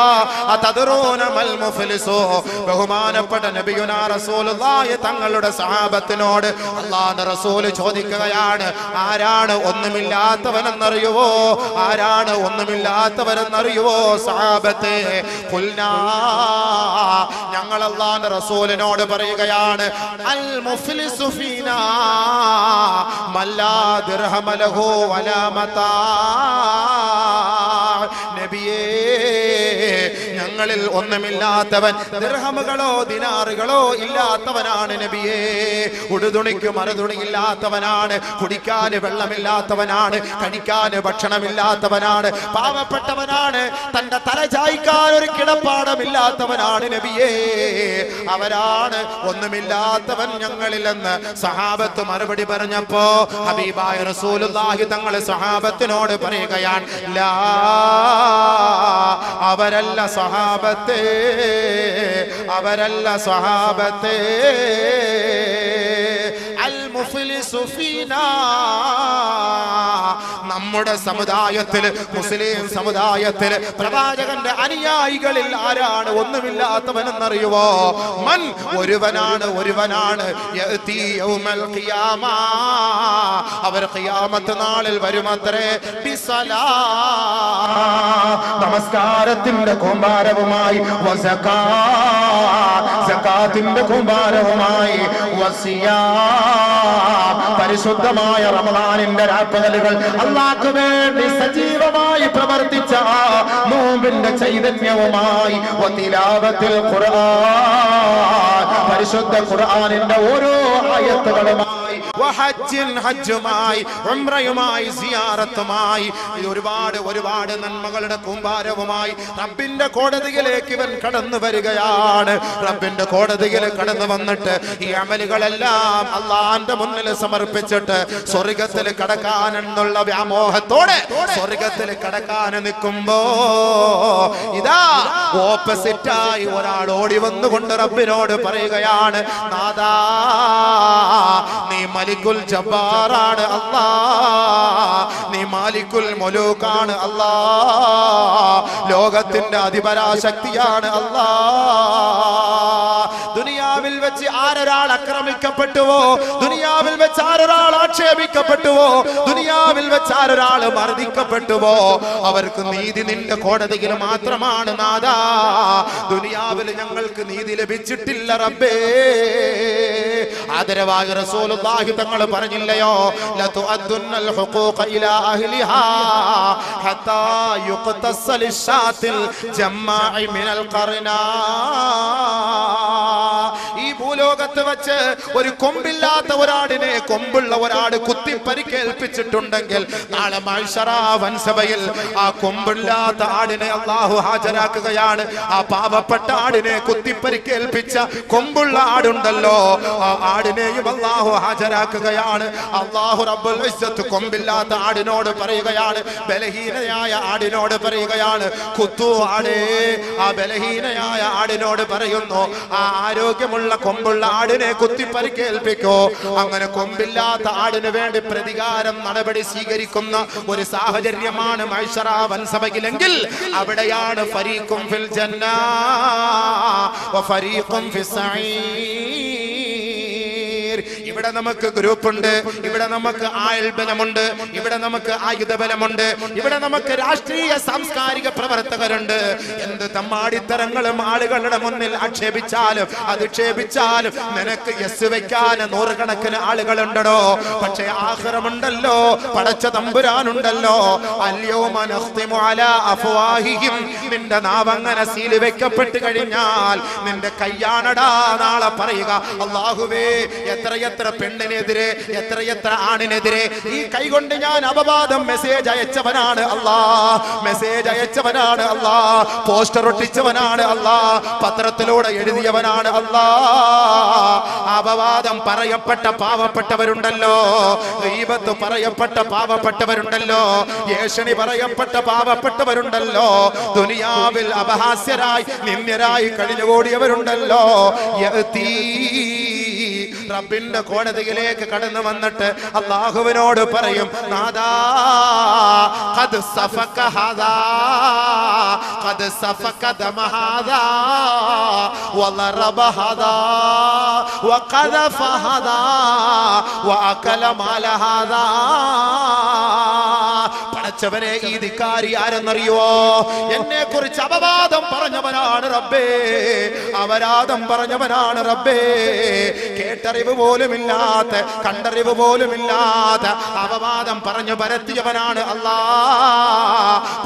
അതദറൂന മൽ മുഫ്ലിസു, ബഹുമാനപ്പെട്ട നബിയുനാ റസൂലുള്ളാഹി തങ്ങളുടെ സഹാബത്തിനോട് അല്ലാഹുവിന്റെ റസൂൽ ചോദിക്കുകയാണ്, ആരാണ് ഒന്നുമില്ലാത്തവനെന്നറിയുവോ? ആരാണ് ഒന്നുമില്ലാത്തവരെന്നറിയുവോ സഹാബത്തെ? ഖുൽനാ, ഞങ്ങൾ അല്ലാഹുവിന്റെ റസൂലിനോട് പറയുകയാണ്, അൽ മുഫ്ലിസു ഫീനാ മല്ലാ ദിർഹമ ലഹു വലാ മതാ. നബിയേ, ഞങ്ങളിൽ ഒന്നുമില്ലാത്തവൻ ദിർഹമുകളോ ദിനാറുകളോ ഇല്ലാത്തവനാണ് നബിയേ. ഉടുതുണിക്ക് മറുതുണിയില്ലാത്തവനാണ്, കുടിക്കാൻ വെള്ളമില്ലാത്തവനാണ്, കഴിക്കാൻ ഭക്ഷണമില്ലാത്തവനാണ്, പാവപ്പെട്ടവനാണ്, തന്റെ തല ചായ്ക്കാൻ ഒരു കിടപ്പാടമില്ലാത്തവനാണ് നബിയേ. അവരാണ് ഒന്നുമില്ലാത്തവൻ ഞങ്ങളിലെന്ന് സഹാബത്ത് മറുപടി പറഞ്ഞപ്പോ ഹബീബായ റസൂലുള്ളാഹി തങ്ങൾ സഹാബത്തിനോട് പറയുകയാണ്, ലാ, അവരല്ല സഹാബത്തെ, അവരല്ല സഹാബത്തെ. അൽ മുഫ്ലിസു ഫീനാ, നമ്മുടെ സമുദായത്തിൽ, മുസ്ലിം സമുദായത്തിൽ പ്രവാചകന്റെ അനുയായികളിൽ ആരാണ് ഒന്നുമില്ലാത്തവനെന്നറിയുവോ? മൻ, ഒരുവനാണ്, ഒരുവനാണ്. യഅതി യൗമൽ ഖിയാമ, അവർ ഖിയാമത്ത് നാളിൽ വരുമത്രേ. ബിസലാ, നമസ്കാരത്തിന്റെ കൂമ്പാരവുമായി, വസകാ, സകാത്തിന്റെ കൂമ്പാരവുമായി, വസിയാ, പരിശുദ്ധമായ റമളാനിന്റെ രാപ്പകലുകൾ അല്ലാഹുവിന് വേണ്ടി സജീവമായി പ്രവർത്തിച്ച നോമ്പിന്റെ ചൈതന്യവുമായി, വതിലാവത്തുൽ ഖുർആൻ, പരിശുദ്ധ ഖുർആനിന്റെ ഓരോ ആയത്തുകളുമായി, വഹജ്ജിൻ, ഹജ്ജുമായി, ഉംറയുമായി, സിയാറത്തുമായി, ഒരുപാട് ഒരുപാട് നന്മകളുടെ കൂമ്പാരവുമായി റബ്ബിന്റെ കോടതിയിലേക്ക് ഇവൻ കടന്നു വരികയാണ്. റബ്ബിന്റെ കോടതിയിൽ കടന്നു വന്നിട്ട് ഈ അമലുകളെല്ലാം അള്ളാന്റെ മുന്നിൽ സമർപ്പിച്ചിട്ട് സ്വർഗത്തിൽ കടക്കാനെന്നുള്ള വ്യാമോഹത്തോടെ സ്വർഗത്തിൽ കടക്കാൻ നിൽക്കുമ്പോ ഇതാ ഓപ്പോസിറ്റായി ഒരാൾ ഓടി വന്നുകൊണ്ട് റബ്ബിനോട് പറയുകയാണ്, നാദാ, നീ മലിക്കുൽ ജബ്ബാറാണ് അല്ലാ, നീ മാലിക്കുൽ മുലൂക്കാണ് അല്ലാ, ലോകത്തിന്റെ അധിപരാശക്തിയാണ് അല്ലാ. ദുനിയാവിൽ വെച്ച് ആരൊരാൾ ആക്രമിക്കപ്പെട്ടുവോ, ദുനിയാവിൽ വെച്ച് ആരൊരാൾ ആക്ഷേപിക്കപ്പെട്ടുവോ, ദുനിയാവിൽ വെച്ച് ആരൊരാൾ മർദ്ദിക്കപ്പെട്ടുവോ, അവർക്ക് നീതി നിന്റെ കോടതിയിൽ മാത്രമാണ് നാദാ. ദുനിയാവിൽ ഞങ്ങൾക്ക് നീതി ലഭിച്ചിട്ടില്ല റബ്ബേ. ആദരവായ റസൂലുള്ളാഹി തങ്ങൾ പറഞ്ഞില്ലയോ, ലതുഅദ്ദുന്നൽ ഹുഖൂഖ ഇലാ അഹ്ലിഹാ ഹത്താ യുഖ്തസൽ ലിശാത്തിൽ ജമ്മാഇ മിനൽ ഖർനാ. ഈ ഭൂലോകത്ത് വെച്ച് ഒരു കൊമ്പില്ലാത്ത ഒരാടിനെ കൊമ്പുള്ള ഒരാട് കുത്തി പരിക്കേൽപ്പിച്ചിട്ടുണ്ടെങ്കിൽ നാളെ മഹ്ശറ വൻസഭയിൽ ആ കൊമ്പില്ലാത്ത ആടിനെ അല്ലാഹു ഹാജരാക്കുകയാണ്. ആ പാവപ്പെട്ട ആടിനെ കുത്തി പരിക്കേൽപ്പിച്ച കൊമ്പുള്ള ആടുണ്ടല്ലോ, ആ ആടിനെയും അല്ലാഹു ഹാജരാക്കുകയാണ്. അല്ലാഹു റബ്ബുൽ ഇസ്സത്ത് കൊമ്പില്ലാത്ത ആടിനോട് പറയുകയാണ്, ബലഹീനയായ ആടിനോട് പറയുകയാണ്, കുത്തു ആടേ. ആ ബലഹീനയായ ആടിനോട് പറയുന്നു, ആ ആരോഗ്യമുള്ള കൊമ്പുള്ള ആടിനെ കുത്തി പരിക്കേൽപ്പിക്കോ. അങ്ങനെ കൊമ്പില്ലാത്ത ആടിന് വേണ്ടി പ്രതികാരം നടപടി സ്വീകരിക്കുന്ന ഒരു സാഹചര്യമാണ് മഹ്ശറ വൻസഭയിലെങ്കിൽ അവിടെയാണ് ഫരീഖും ഫിൽ ജന്നാ വ ഫരീഖും ഫിസ് സഈർ. ഇവിടെ നമുക്ക് ഗ്രൂപ്പുണ്ട്, ഇവിടെ നമുക്ക് ആയുൾബലമുണ്ട്, ഇവിടെ നമുക്ക് ആയുധബലമുണ്ട്, ഇവിടെ നമുക്ക് രാഷ്ട്രീയ സാംസ്കാരിക പ്രവർത്തകരുണ്ട്. എന്ത് തമ്മാടിത്തരങ്ങളും ആളുകളുടെ മുന്നിൽ ആക്ഷേപിച്ചാലും അധിക്ഷേപിച്ചാലും നിനക്ക് യെസ് വെക്കാൻ നൂറുകണക്കിന് ആളുകളുണ്ടോ. പക്ഷേ ആഖിറമുണ്ടല്ലോ, പടച്ച തമ്പുരാനുണ്ടല്ലോ. അൽയൗമ നഖ്തിമു അലാ അഫ്വാഹിഹിം, നിന്റെ നാവങ്ങനെ സീൽ വെക്കപ്പെട്ട് കഴിഞ്ഞാൽ നിന്റെ കയ്യാണടാ നാളെ പറയുക, അല്ലാഹുവേ എത്രയെത്ര പെണ്ണിനെതിരെ എത്രയെത്ര ആണിനെതിരെ ഈ കൈകൊണ്ട് ഞാൻ അപവാദം മെസ്സേജ് അയച്ചവനാണ് അല്ലാ, മെസ്സേജ് അയച്ചവനാണ് അല്ലാ, പോസ്റ്റർ ഒട്ടിച്ചവനാണ് അല്ലാ, പത്രത്തിലൂടെ എഴുതിയവനാണ് അല്ലാ. അപവാദം പറയപ്പെട്ട പാവപ്പെട്ടവരുണ്ടല്ലോ, ഗീബത്ത് പറയപ്പെട്ട പാവപ്പെട്ടവരുണ്ടല്ലോ, ഏഷണി പറയപ്പെട്ട പാവപ്പെട്ടവരുണ്ടല്ലോ, ദുനിയാവിൽ അപഹാസ്യരായി നിന്ദ്യരായി കഴിഞ്ഞുകൂടിയവരുണ്ടല്ലോ. റബ്ബിന്റെ കോടതിയിലേക്ക് കടന്നു വന്നിട്ട് അല്ലാഹുവിനോട് പറയും, നാദാ ഖദ് സഫക ഹാദാ ഖദ് സഫക ദമ ഹാദാ വളറബ ഹാദാ വഖദഫ ഹാദാ വഅകല മാല ഹാദാ. പടച്ചവനെ, ഈ ധിക്കാരി ആരെന്നറിയോ? എന്നെ കുറിച്ച് അപവാദം പറഞ്ഞവനാണ് റബ്ബേ, അപരാധം പറഞ്ഞവനാണ് റബ്ബേ. കേട്ടറിവ് പോലുമില്ലാത്ത, കണ്ടറിവ് പോലുമില്ലാത്ത അപവാദം പറഞ്ഞു പരത്തിയവനാണ് അല്ലാ.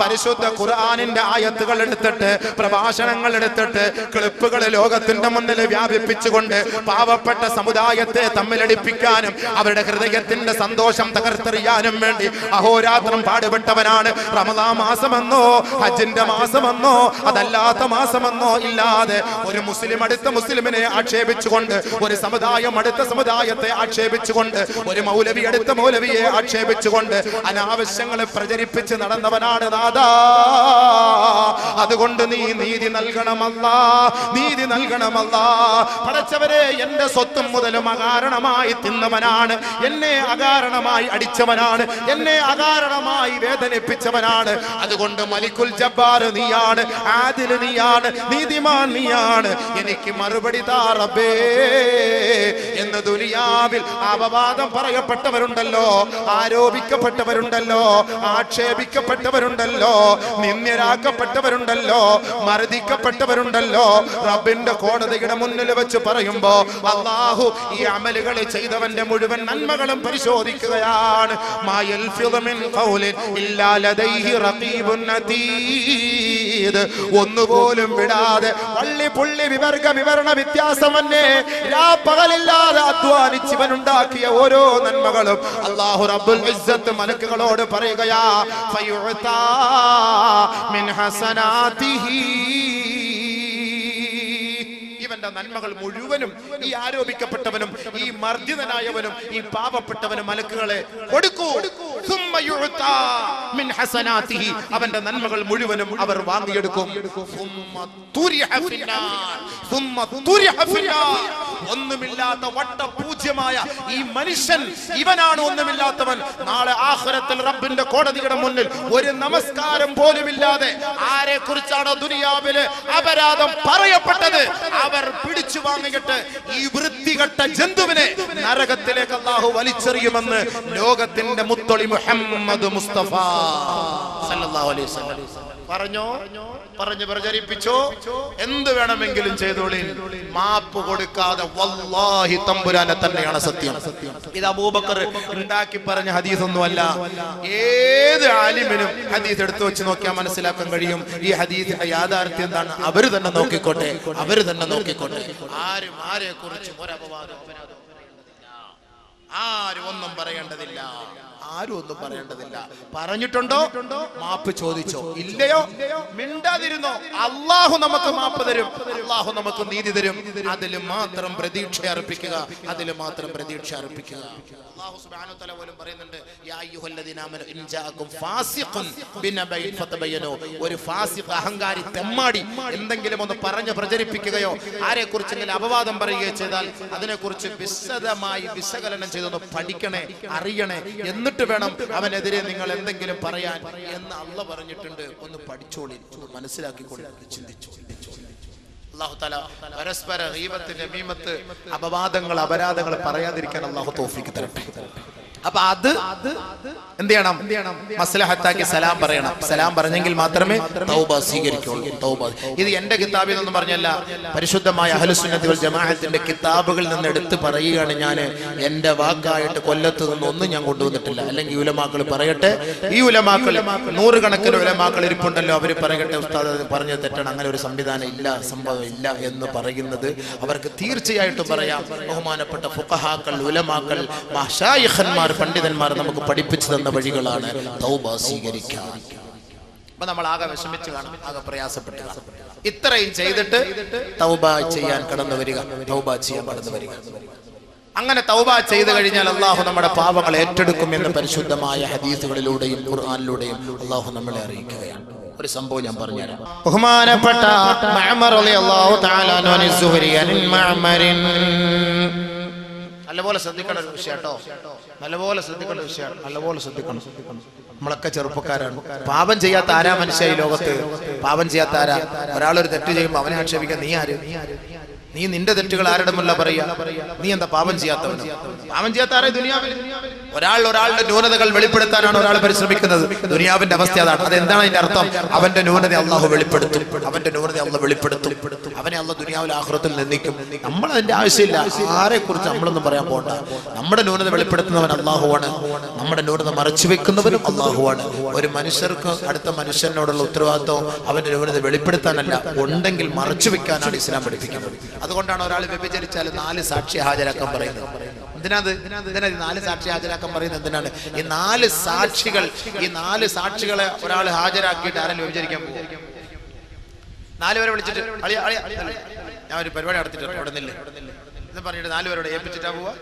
പരിശുദ്ധ ഖുർആനിന്റെ ആയത്തുകൾ എടുത്തിട്ട്, പ്രഭാഷണങ്ങൾ എടുത്തിട്ട്, ക്ലിപ്പുകൾ ലോകത്തിന്റെ മുന്നിൽ വ്യാപിപ്പിച്ചുകൊണ്ട് പാവപ്പെട്ട സമുദായത്തെ തമ്മിലടിപ്പിക്കാനും അവരുടെ ഹൃദയത്തിന്റെ സന്തോഷം തകർത്തെറിയാനും വേണ്ടി അഹോരാത്രം പാടുപെട്ടവനാണ്. റമദാൻ മാസമെന്നോ ഹജ്ജിന്റെ മാസമെന്നോ അതല്ലാത്ത മാസമെന്നോ ഇല്ലാതെ ഒരു മുസ്ലിം അടുത്ത മുസ്ലിമിനെ ആക്ഷേപിച്ചുകൊണ്ട്, ഒരു സമുദായം അടുത്ത സമുദായത്തെ ആക്ഷേപിച്ചുകൊണ്ട്, ഒരു മൗലവി അടുത്ത മൗലവിയെ ആക്ഷേപിച്ചുകൊണ്ട് അനാവശ്യങ്ങളെ പ്രചരിപ്പിച്ച് നടന്നവനാണ് നാദാ. അതുകൊണ്ട് നീ നീതി നൽകണമല്ലാ, നീതി നൽകണമല്ലാ. പടച്ചവരെ, എന്റെ സ്വത്തും മുതലും അകാരണമായി തിന്നവനാണ്, എന്നെ അകാരണമായി അടിച്ചവനാണ്, എന്നെ അകാരണമായി വേദനിപ്പിച്ചവനാണ്. അതുകൊണ്ട് മലിക്കുൽ ജബ്ബാർ നീയാണ്, ആദിൽ നീയാണ്, നീതിമാൻ നീയാണ്, എനിക്ക് മറുപടി താ റബ്ബേ എന്ന് ദുനിയാവിൽ അപവാദം പറയപ്പെട്ടവരുണ്ടല്ലോ, ആരോപിക്കപ്പെട്ടവരുണ്ടല്ലോ, ആക്ഷേപിക്കപ്പെട്ടവരുണ്ടല്ലോ, നിന്ദ്യരാക്കപ്പെട്ടവരുണ്ടല്ലോ, മർദ്ദിക്കപ്പെട്ടവരുണ്ടല്ലോ. റബ്ബിന്റെ കോടതിയുടെ മുന്നിൽ വെച്ച് പറയുമ്പോ അല്ലാഹു ഈ അമലുകൾ ചെയ്തവന്റെ മുഴുവൻ നന്മകളും പരിശോധിക്കുകയാണ്. മാ യൽഫിദു മിൻ ഖൗലിൻ ഇല്ലാ ലദൈഹി റഖീബുൻ അതീദ്. ഒന്നുപോലും വിടാതെ വള്ളി പുള്ളി വിവർഗ വിവരണ വ്യത്യാസമന്നെ രാപ്പകലില്ലാതെ അധ്വാനിച്ചവനുണ്ടാക്കിയ ഓരോ നന്മകളും അല്ലാഹു റബ്ബുൽ ഇസ്സത്ത് മലക്കുകളോട് പറയുകയാ, ഫയുഅതാ മിൻ ഹസനാതിഹി. ഇവന്റെ നന്മകൾ മുഴുവനും ഈ ആരോപിക്കപ്പെട്ടവനും ഈ മർദ്ദിതനായവനും ഈ പാവപ്പെട്ടവനും മലക്കുകളെ കൊടുക്കൂ. സുമ്മ യുഅതാ മിൻ ഹസനാതിഹി. അവന്റെ നന്മകൾ മുഴുവനും അവർ വാങ്ങിയെടുക്കും. സുമ്മ തുരിഹ ഫിന്നാർ. സുമ്മ തുരിഹ ഫിന്നാർ. ഒന്നുമില്ലാത്ത വട്ടപൂജ്യമായ ഈ മനുഷ്യൻ, ഇവനാണ് ഒന്നുമില്ലാത്തവൻ. നാളെ ആഖിറത്തിൽ റബ്ബിന്റെ കോടതിയുടെ മുന്നിൽ ഒരു നമസ്കാരം പോലുമില്ലാതെ ആരെ കുറിച്ചാണോ ദുനിയാവിലെ അപരാധം പറയപ്പെട്ടത് അവർ പിടിച്ചു വാങ്ങിയിട്ട് ഈ വൃത്തികെട്ട ജന്തുവിനെ നരകത്തിലേക്ക് അല്ലാഹു വലിച്ചെറിയുമെന്ന് ലോകത്തിന്റെ മുത്തൊളി മുഹമ്മദ് മുസ്തഫ സല്ലല്ലാഹു അലൈഹി വസല്ലം പറഞ്ഞോ, പറഞ്ഞു പ്രചരിപ്പിച്ചോ, എന്ത് വേണമെങ്കിലും ചെയ്തോളീൻ, മാപ്പ് കൊടുക്കാതെ വല്ലാഹി തമ്പുരാനെ തന്നെയാണ് സത്യം. ഇത് അബൂബക്കർ ഉണ്ടാക്കി പറഞ്ഞ ഹദീസ് ഒന്നുമല്ല. ഏത് ആലിമിനും ഹദീസ് എടുത്തു വെച്ച് നോക്കിയാൽ മനസ്സിലാക്കാൻ കഴിയും ഈ ഹദീസിന്റെ യാഥാർത്ഥ്യം എന്താണ്. അവര് തന്നെ നോക്കിക്കോട്ടെ, അവര് തന്നെ നോക്കിക്കോട്ടെ. ആരും ആരെ കുറിച്ചും ഒരപവാദം ആരും ഒന്നും പറയേണ്ടതില്ല, ആരും ഒന്നും പറയേണ്ടതില്ല. പറഞ്ഞിട്ടുണ്ടോ മാപ്പ് ചോദിച്ചോ, ഇല്ലയോ മിണ്ടാതിരുന്നോ, അള്ളാഹു നമുക്ക് മാപ്പ് തരും, അള്ളാഹു നമുക്ക് നീതി തരും. അതിൽ മാത്രം പ്രതീക്ഷ അർപ്പിക്കുക, അതിൽ മാത്രം പ്രതീക്ഷ അർപ്പിക്കുക. അല്ലാഹു സുബ്ഹാനഹു വ തആല പോലും പറയുന്നുണ്ട്, യാ അയ്യുഹല്ലദീന ആമനു ഇൻ ജാഅകും ഫാസിഖുൻ ബിനബൈൻ ഫതബയ്യനു. ഒരു ഫാസിഖ്, അഹങ്കാരി, തെമ്മാടി എന്തെങ്കിലും ഒന്ന് പറഞ്ഞ് പ്രചരിപ്പിക്കുകയോ ആരെ കുറിച്ചെങ്കിലും അപവാദം പറയുകയോ ചെയ്താൽ അതിനെക്കുറിച്ച് വിശദമായി വിശകലനം ചെയ്തൊന്ന് പഠിക്കണേ, അറിയണേ, എന്നിട്ട് വേണം അവനെതിരെ നിങ്ങൾ എന്തെങ്കിലും പറയാൻ എന്ന് അള്ളാഹു പറഞ്ഞിട്ടുണ്ട്. ഒന്ന് പഠിച്ചോളി, മനസ്സിലാക്കിക്കോളി, ചിന്തിച്ചോ. അല്ലാഹു തആല പരസ്പര ഗീബത്ത് നമീമത്ത് അപവാദങ്ങൾ അപരാധങ്ങൾ പറയാതിരിക്കാൻ അല്ലാഹു തൗഫീഖ് തരട്ടെ. അപ്പൊ അത് എന്ത് ചെയ്യണം? മസ്ലഹത്താക്കി സലാം പറയണം. സലാം പറഞ്ഞെങ്കിൽ മാത്രമേ തൗബ സ്വീകരിക്കുള്ളൂ. തൗബ ഇത് എന്റെ കിതാബിൽ നിന്നും പറഞ്ഞല്ല, പരിശുദ്ധമായ അഹ്ലുസുന്നത്തി വൽ ജമാഅത്തിന്റെ കിതാബുകളിൽ നിന്ന് എടുത്ത് പറയുകയാണ് ഞാൻ. എന്റെ വാക്കായിട്ട് കൊല്ലത്ത് നിന്ന് ഒന്നും ഞാൻ കൊണ്ടുവന്നിട്ടില്ല. അല്ലെങ്കിൽ ഉലമാക്കൾ പറയട്ടെ, ഈ ഉലമാക്കൾ നൂറുകണക്കിന് ഉലമാക്കൾ ഇരിപ്പുണ്ടല്ലോ, അവർ പറയട്ടെ ഉസ്താദ് പറഞ്ഞത് തെറ്റാണ്, അങ്ങനെ ഒരു സംവിധാനം ഇല്ല, സംഭവം ഇല്ല എന്ന് പറയുന്നത് അവർക്ക് തീർച്ചയായിട്ടും പറയാം. ബഹുമാനപ്പെട്ട ഫുഖഹാക്കൾ, ഉലമാക്കൾ, മശായിഖന്മാർ, പണ്ഡിതന്മാർ നമുക്ക് പഠിപ്പിച്ചു തന്ന വഴികളാണ് തൗബ സ്വീകരിക്കാൻ. അപ്പൊ നമ്മൾ ആകെ വിഷമിച്ച് കാണും, ആകെ പ്രയാസപ്പെട്ട് കാണും. ഇത്രയും ചെയ്തിട്ട് തൗബ ചെയ്യാൻ കടന്നു വരിക, തൗബ ചെയ്യാൻ കടന്നു വരിക. അങ്ങനെ തൗബ ചെയ്തു കഴിഞ്ഞാൽ അള്ളാഹു നമ്മുടെ പാപങ്ങൾ ഏറ്റെടുക്കും എന്ന് പരിശുദ്ധമായ ഹദീസുകളിലൂടെയും ഖുർആനിലൂടെയും അള്ളാഹു നമ്മളെ അറിയിക്കുകയാണ്. ഒരു സംഭവം ഞാൻ പറഞ്ഞുതരാം. ബഹുമാനപ്പെട്ട മഅ്മർ റളിയല്ലാഹു തആല അൻഹു സുഹരി അൻ മഅ്മറിൻ, നല്ലപോലെ ശ്രദ്ധിക്കേണ്ട ഒരു വിഷയം കേട്ടോ, നല്ലപോലെ ശ്രദ്ധിക്കേണ്ട വിഷയമാണ്, നല്ലപോലെ ശ്രദ്ധിക്കണം. നമ്മളൊക്കെ ചെറുപ്പക്കാരാണ്. പാപം ചെയ്യാത്ത ആരാ മനുഷ്യ ഈ ലോകത്ത്? പാപം ചെയ്യാത്ത ആരാ? ഒരാളൊരു തെറ്റ് ചെയ്യുമ്പോൾ അവനെ ആക്ഷേപിക്കാൻ നീ ആര്? നീ നിന്റെ തെറ്റുകൾ ആരുടെമല്ല പറയാ? നീ എന്താ പാപം ചെയ്യാത്തവനോ? പാപം ചെയ്യാത്ത ആരെ ദുനിയാവിൽ? ഒരാളുടെ ന്യൂനതകൾ വെളിപ്പെടുത്താനാണ് ഒരാൾ പരിശ്രമിക്കുന്നത്. ദുനിയാവിന്റെ അവസ്ഥ അതാണ്. അതെന്താണ് അതിന്റെ അർത്ഥം? അവന്റെ ന്യൂനത അള്ളാഹു വെളിപ്പെടുത്തും, അവന്റെ ന്യൂനത അള്ളാഹു വെളിപ്പെടുത്തും, അവനെ അള്ളാഹു ദുനിയാവിൽ ആഖിറത്തിൽ നിന്ദിക്കും. നമ്മൾ അതിന്റെ ആവശ്യമില്ല, ആരെ കുറിച്ച് നമ്മളൊന്നും പറയാൻ പോകണ്ട. നമ്മുടെ ന്യൂനത വെളിപ്പെടുത്തുന്നവൻ അള്ളാഹുവാണ്, നമ്മുടെ ന്യൂനത മറച്ചു വെക്കുന്നവനും അള്ളാഹുവാണ്. ഒരു മനുഷ്യർക്ക് അടുത്ത മനുഷ്യനോടുള്ള ഉത്തരവാദിത്വം അവന്റെ ന്യൂനത വെളിപ്പെടുത്താനല്ല, ഉണ്ടെങ്കിൽ മറച്ചു വെക്കാനാണ് ഇസ്ലാം പഠിപ്പിക്കുന്നത്. അതുകൊണ്ടാണ് ഒരാൾ വ്യഭിചരിച്ചാൽ 4 സാക്ഷി ഹാജരാക്കാൻ പറയുന്നത്. എന്തിനാണ് 4 സാക്ഷി ഹാജരാക്കാൻ പറയുന്നത്? എന്തിനാണ്? ഈ 4 സാക്ഷികൾ, ഈ 4 സാക്ഷികളെ ഒരാൾ ഹാജരാക്കിയിട്ട് ആരെങ്കിലും വ്യഭിചരിക്കാൻ പോകും? 4 പേരെ വിളിച്ചിട്ട് ഞാൻ ഒരു പരിപാടി നടത്തിയിട്ട് അവിടെ നിന്നില്ലേ എന്ന് പറഞ്ഞിട്ട് 4 പേരോട് ഏൽപ്പിച്ചിട്ടാ പോവാ?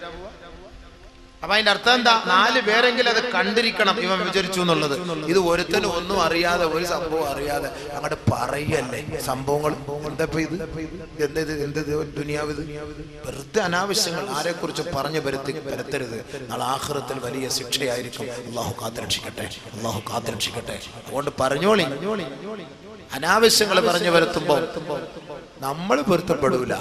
അപ്പൊ അതിന്റെ അർത്ഥം എന്താ? 4 പേരെങ്കിലും അത് കണ്ടിരിക്കണം ഇവൻ വിചരിച്ചു എന്നുള്ളത്. ഇത് ഒരുത്തനും ഒന്നും അറിയാതെ, ഒരു സംഭവം അറിയാതെ അങ്ങോട്ട് പറയല്ലേ സംഭവങ്ങൾ. എന്താ എന്ത് ദുനിയാവിത്? വെറുതെ അനാവശ്യങ്ങൾ ആരെ കുറിച്ച് പറഞ്ഞു പരത്തരുത്. നാളെ ആഖിറത്തിൽ വലിയ ശിക്ഷയായിരിക്കും. അള്ളാഹു കാത്തുരക്ഷിക്കട്ടെ, അള്ളാഹു കാത്തുരക്ഷിക്കട്ടെ. അതുകൊണ്ട് പറഞ്ഞോളി, അനാവശ്യങ്ങൾ പറഞ്ഞു വരുത്തുമ്പോ നമ്മൾ പൊരുത്തപ്പെടൂല.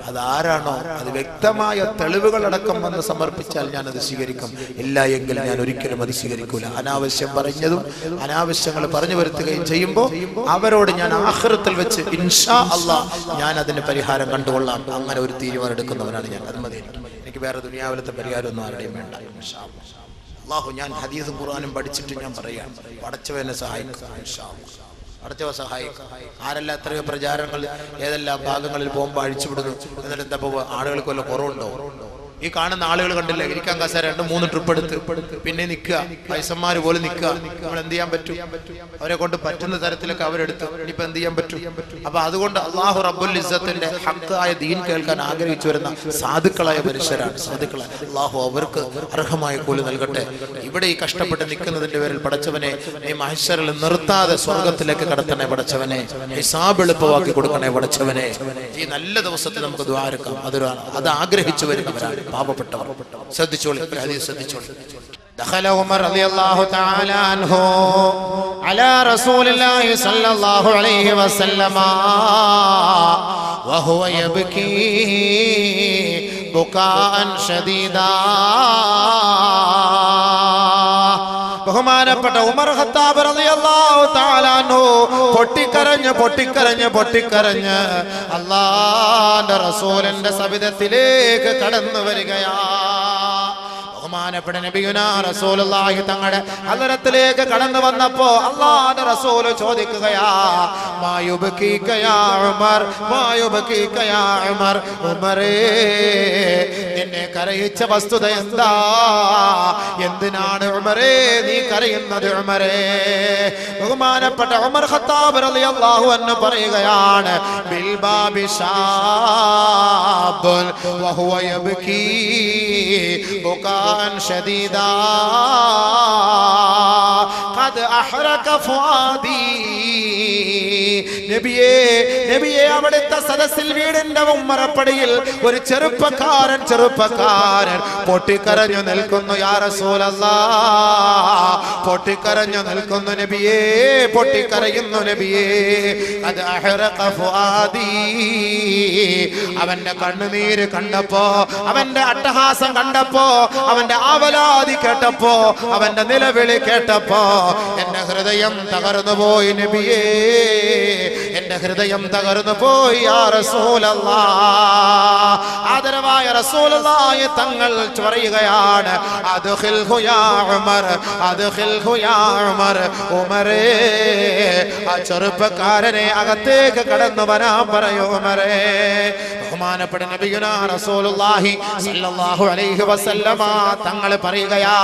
അതാരാണോ അത് വ്യക്തമായ തെളിവുകളടക്കം വന്ന് സമർപ്പിച്ചാൽ ഞാൻ അത് സ്വീകരിക്കും. ഇല്ല എങ്കിൽ ഞാൻ ഒരിക്കലും അത് സ്വീകരിക്കൂല. അനാവശ്യം പറഞ്ഞതും അനാവശ്യങ്ങൾ പറഞ്ഞു വരുത്തുകയും ചെയ്യുമ്പോൾ അവരോട് ഞാൻ ആഖിറത്തിൽ വെച്ച് ഇൻഷാ അല്ലാഹ് ഞാൻ അതിന് പരിഹാരം കണ്ടുകൊള്ളാം. അങ്ങനെ ഒരു തീരുമാനം എടുക്കുന്നവനാണ് ഞാൻ. അത് മതി, എനിക്ക് വേറെ ദുനിയാവിലത്തെ പരിഹാരം ഒന്നും ആരുടെയും വേണ്ട. ഇൻഷാ അല്ലാഹ് ഞാൻ ഹദീസും ഖുർആനും പഠിച്ചിട്ട് ഞാൻ പറയാം. പടച്ചവനെ സഹായിക്കും, ഇൻഷാ അല്ലാഹ് പടച്ചവ സഹായിക്കും. ആരെല്ലാം എത്രയോ പ്രചാരങ്ങൾ ഏതെല്ലാം ഭാഗങ്ങളിൽ പോകുമ്പോൾ അഴിച്ചുവിടുന്നു. എന്നിട്ട് എന്താ ആളുകൾക്ക് വല്ല കുറവുണ്ടോ? ഈ കാണുന്ന ആളുകൾ കണ്ടില്ലേ, ഇരിക്കാൻ കസേര 2-3 ട്രിപ്പ് എടുത്ത് പിന്നെ നിൽക്കുക, വയസ്സന്മാര് പോലെ നിൽക്കുക. നമ്മൾ എന്ത് ചെയ്യാൻ പറ്റും? അവരെ കൊണ്ട് പറ്റുന്ന തരത്തിലൊക്കെ അവരെടുത്ത് ഇനിയിപ്പോ എന്ത് ചെയ്യാൻ പറ്റും? അപ്പൊ അതുകൊണ്ട് അള്ളാഹു റബ്ബുൽ ഇസ്സത്തിന്റെ ഹഖായ ദീൻ കേൾക്കാൻ ആഗ്രഹിച്ചു വരുന്ന സാധുക്കളായ മനുഷ്യരാണ്. സാധുക്കളായ അള്ളാഹു അവർക്ക് അർഹമായ കൂലി നൽകട്ടെ. ഇവിടെ ഈ കഷ്ടപ്പെട്ട് നിൽക്കുന്നതിന്റെ പേരിൽ പടച്ചവനെ നീ മഹ്ശറിൽ നിർത്താതെ സ്വർഗത്തിലേക്ക് കടത്തണേ പടച്ചവനെ. ഹിസാബ് എളുപ്പമാക്കി കൊടുക്കണേ പടച്ചവനെ. ഈ നല്ല ദിവസത്തിൽ നമുക്ക് ദുആ എടുക്കാം. അത് ആഗ്രഹിച്ചു വരുന്നവരാണ് പാപപ്പെട്ടവർ. ശ്രദ്ധിച്ചോളി, ശ്രദ്ധിച്ചോളി. دخل عمر رضي الله تعالى عنه على رسول الله صلى الله عليه وسلم وهو يبكي بكاء شديدا. ബഹുമാനപ്പെട്ട ഉമർ ഖത്താബ് റളിയല്ലാഹു തആല അൻഹു പൊട്ടിക്കരഞ്ഞ് അല്ലാഹുവിന്റെ റസൂലിന്റെ സവിധത്തിലേക്ക് കടന്നു വരികയാണ്. ബഹുമാനപ്പെട്ട നബിയുനാ റസൂലുള്ളാഹി തങ്ങളുടെ ഹദറത്തിലേക്ക് കടന്നു വന്നപ്പോ അല്ലാഹുവിന്റെ റസൂൽ ചോദിക്കുകയാ, മായുബകീക യാ ഉമർ, മായുബകീക യാ ഉമർ. ഉമറേ, നിന്നെ കരയിച്ച വസ്തുത എന്താ? എന്തിനാണ് ഉമറേ നീ കരയുന്നത്? ഉമറേ, ബഹുമാനപ്പെട്ട ഉമർ ഖത്താബ് റളിയല്ലാഹു അൻഹു പറയുകയാണ്, ബിൽ ബാബി ശാബുൻ വഹുവ യബ്കീ ബുകാൻ ശദീദാ ഖദ് അഹ്റക അഹ്റഖ ഫുആദി. നബിയേ നബിയേ അവിടുത്തെ സദസ്സിൽ വീടിന്റെ ഉമ്മറപ്പടിയിൽ ഒരു ചെറുപ്പക്കാരൻ പൊട്ടിക്കരഞ്ഞു നിൽക്കുന്നു. യാ റസൂലല്ലാഹ്, പൊട്ടിക്കരഞ്ഞു നിൽക്കുന്നു നബിയേ, പൊട്ടിക്കരയുന്നു നബിയേ. അത് അഹ്റഖ ഫുആദി. അവന്റെ കണ്ണുനീര് കണ്ടപ്പോ, അവന്റെ അട്ടഹാസം കണ്ടപ്പോ, അവന്റെ ആവലാതി കേട്ടപ്പോ, അവന്റെ നിലവിളി കേട്ടപ്പോ എന്റെ ഹൃദയം തകർന്നു പോയി നബിയേ, എന്റെ ഹൃദയം തകർന്നു പോയി. യാ റസൂലല്ലാഹ്, ആദരവായ റസൂലുള്ളാഹി തങ്ങൾ പറയുകയാണ്, അദ്ഖിൽഹു യാ ഉമർ, അദ്ഖിൽഹു യാ ഉമർ. ഉമറേ, ആ ചെറുപ്പക്കാരനെ അകത്തേക്ക് കടന്നു വരാൻ പറയൂ ഉമറേ. ബഹുമാനപ്പെട്ട നബിയുനാ റസൂലുള്ളാഹി സ്വല്ലല്ലാഹു അലൈഹി വസല്ലമ തങ്ങൾ പറയുകയാ,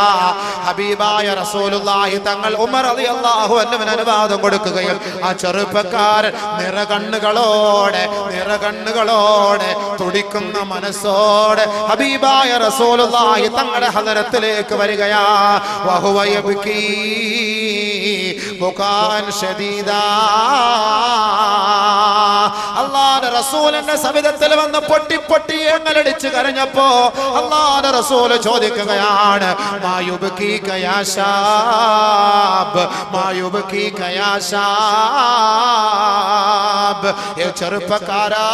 ഹബീബായ റസൂലുള്ളാഹി തങ്ങൾ ഉമർ റളിയല്ലാഹു അൻഹുവിന് അനുവാദം കൊടുക്കുകയും ആ ചെറുപ്പക്കാരൻ നിറകണ്ണുകളോടെ തുടിക്കുന്ന മനസ്സോടെ ഹബീബായ റസൂലുള്ളാഹി തങ്ങളുടെ ഹദറത്തിലേക്ക് വരികയാ. വഹുവ യബ്കീ ബുകാൻ ശദീദാ. അല്ലാഹുവിന്റെ റസൂലിന്റെ സവിധത്തിൽ വന്ന് പൊട്ടി എങ്ങലടിച്ച് കരഞ്ഞപ്പോ അല്ലാഹുവിന്റെ റസൂൽ ചോദിക്കുകയാണ്, മാ യുബ്കീക യാ ശാബ്, മാ യുബ്കീക യാ ശാബ്. ഏ ചെറുപ്പക്കാരാ,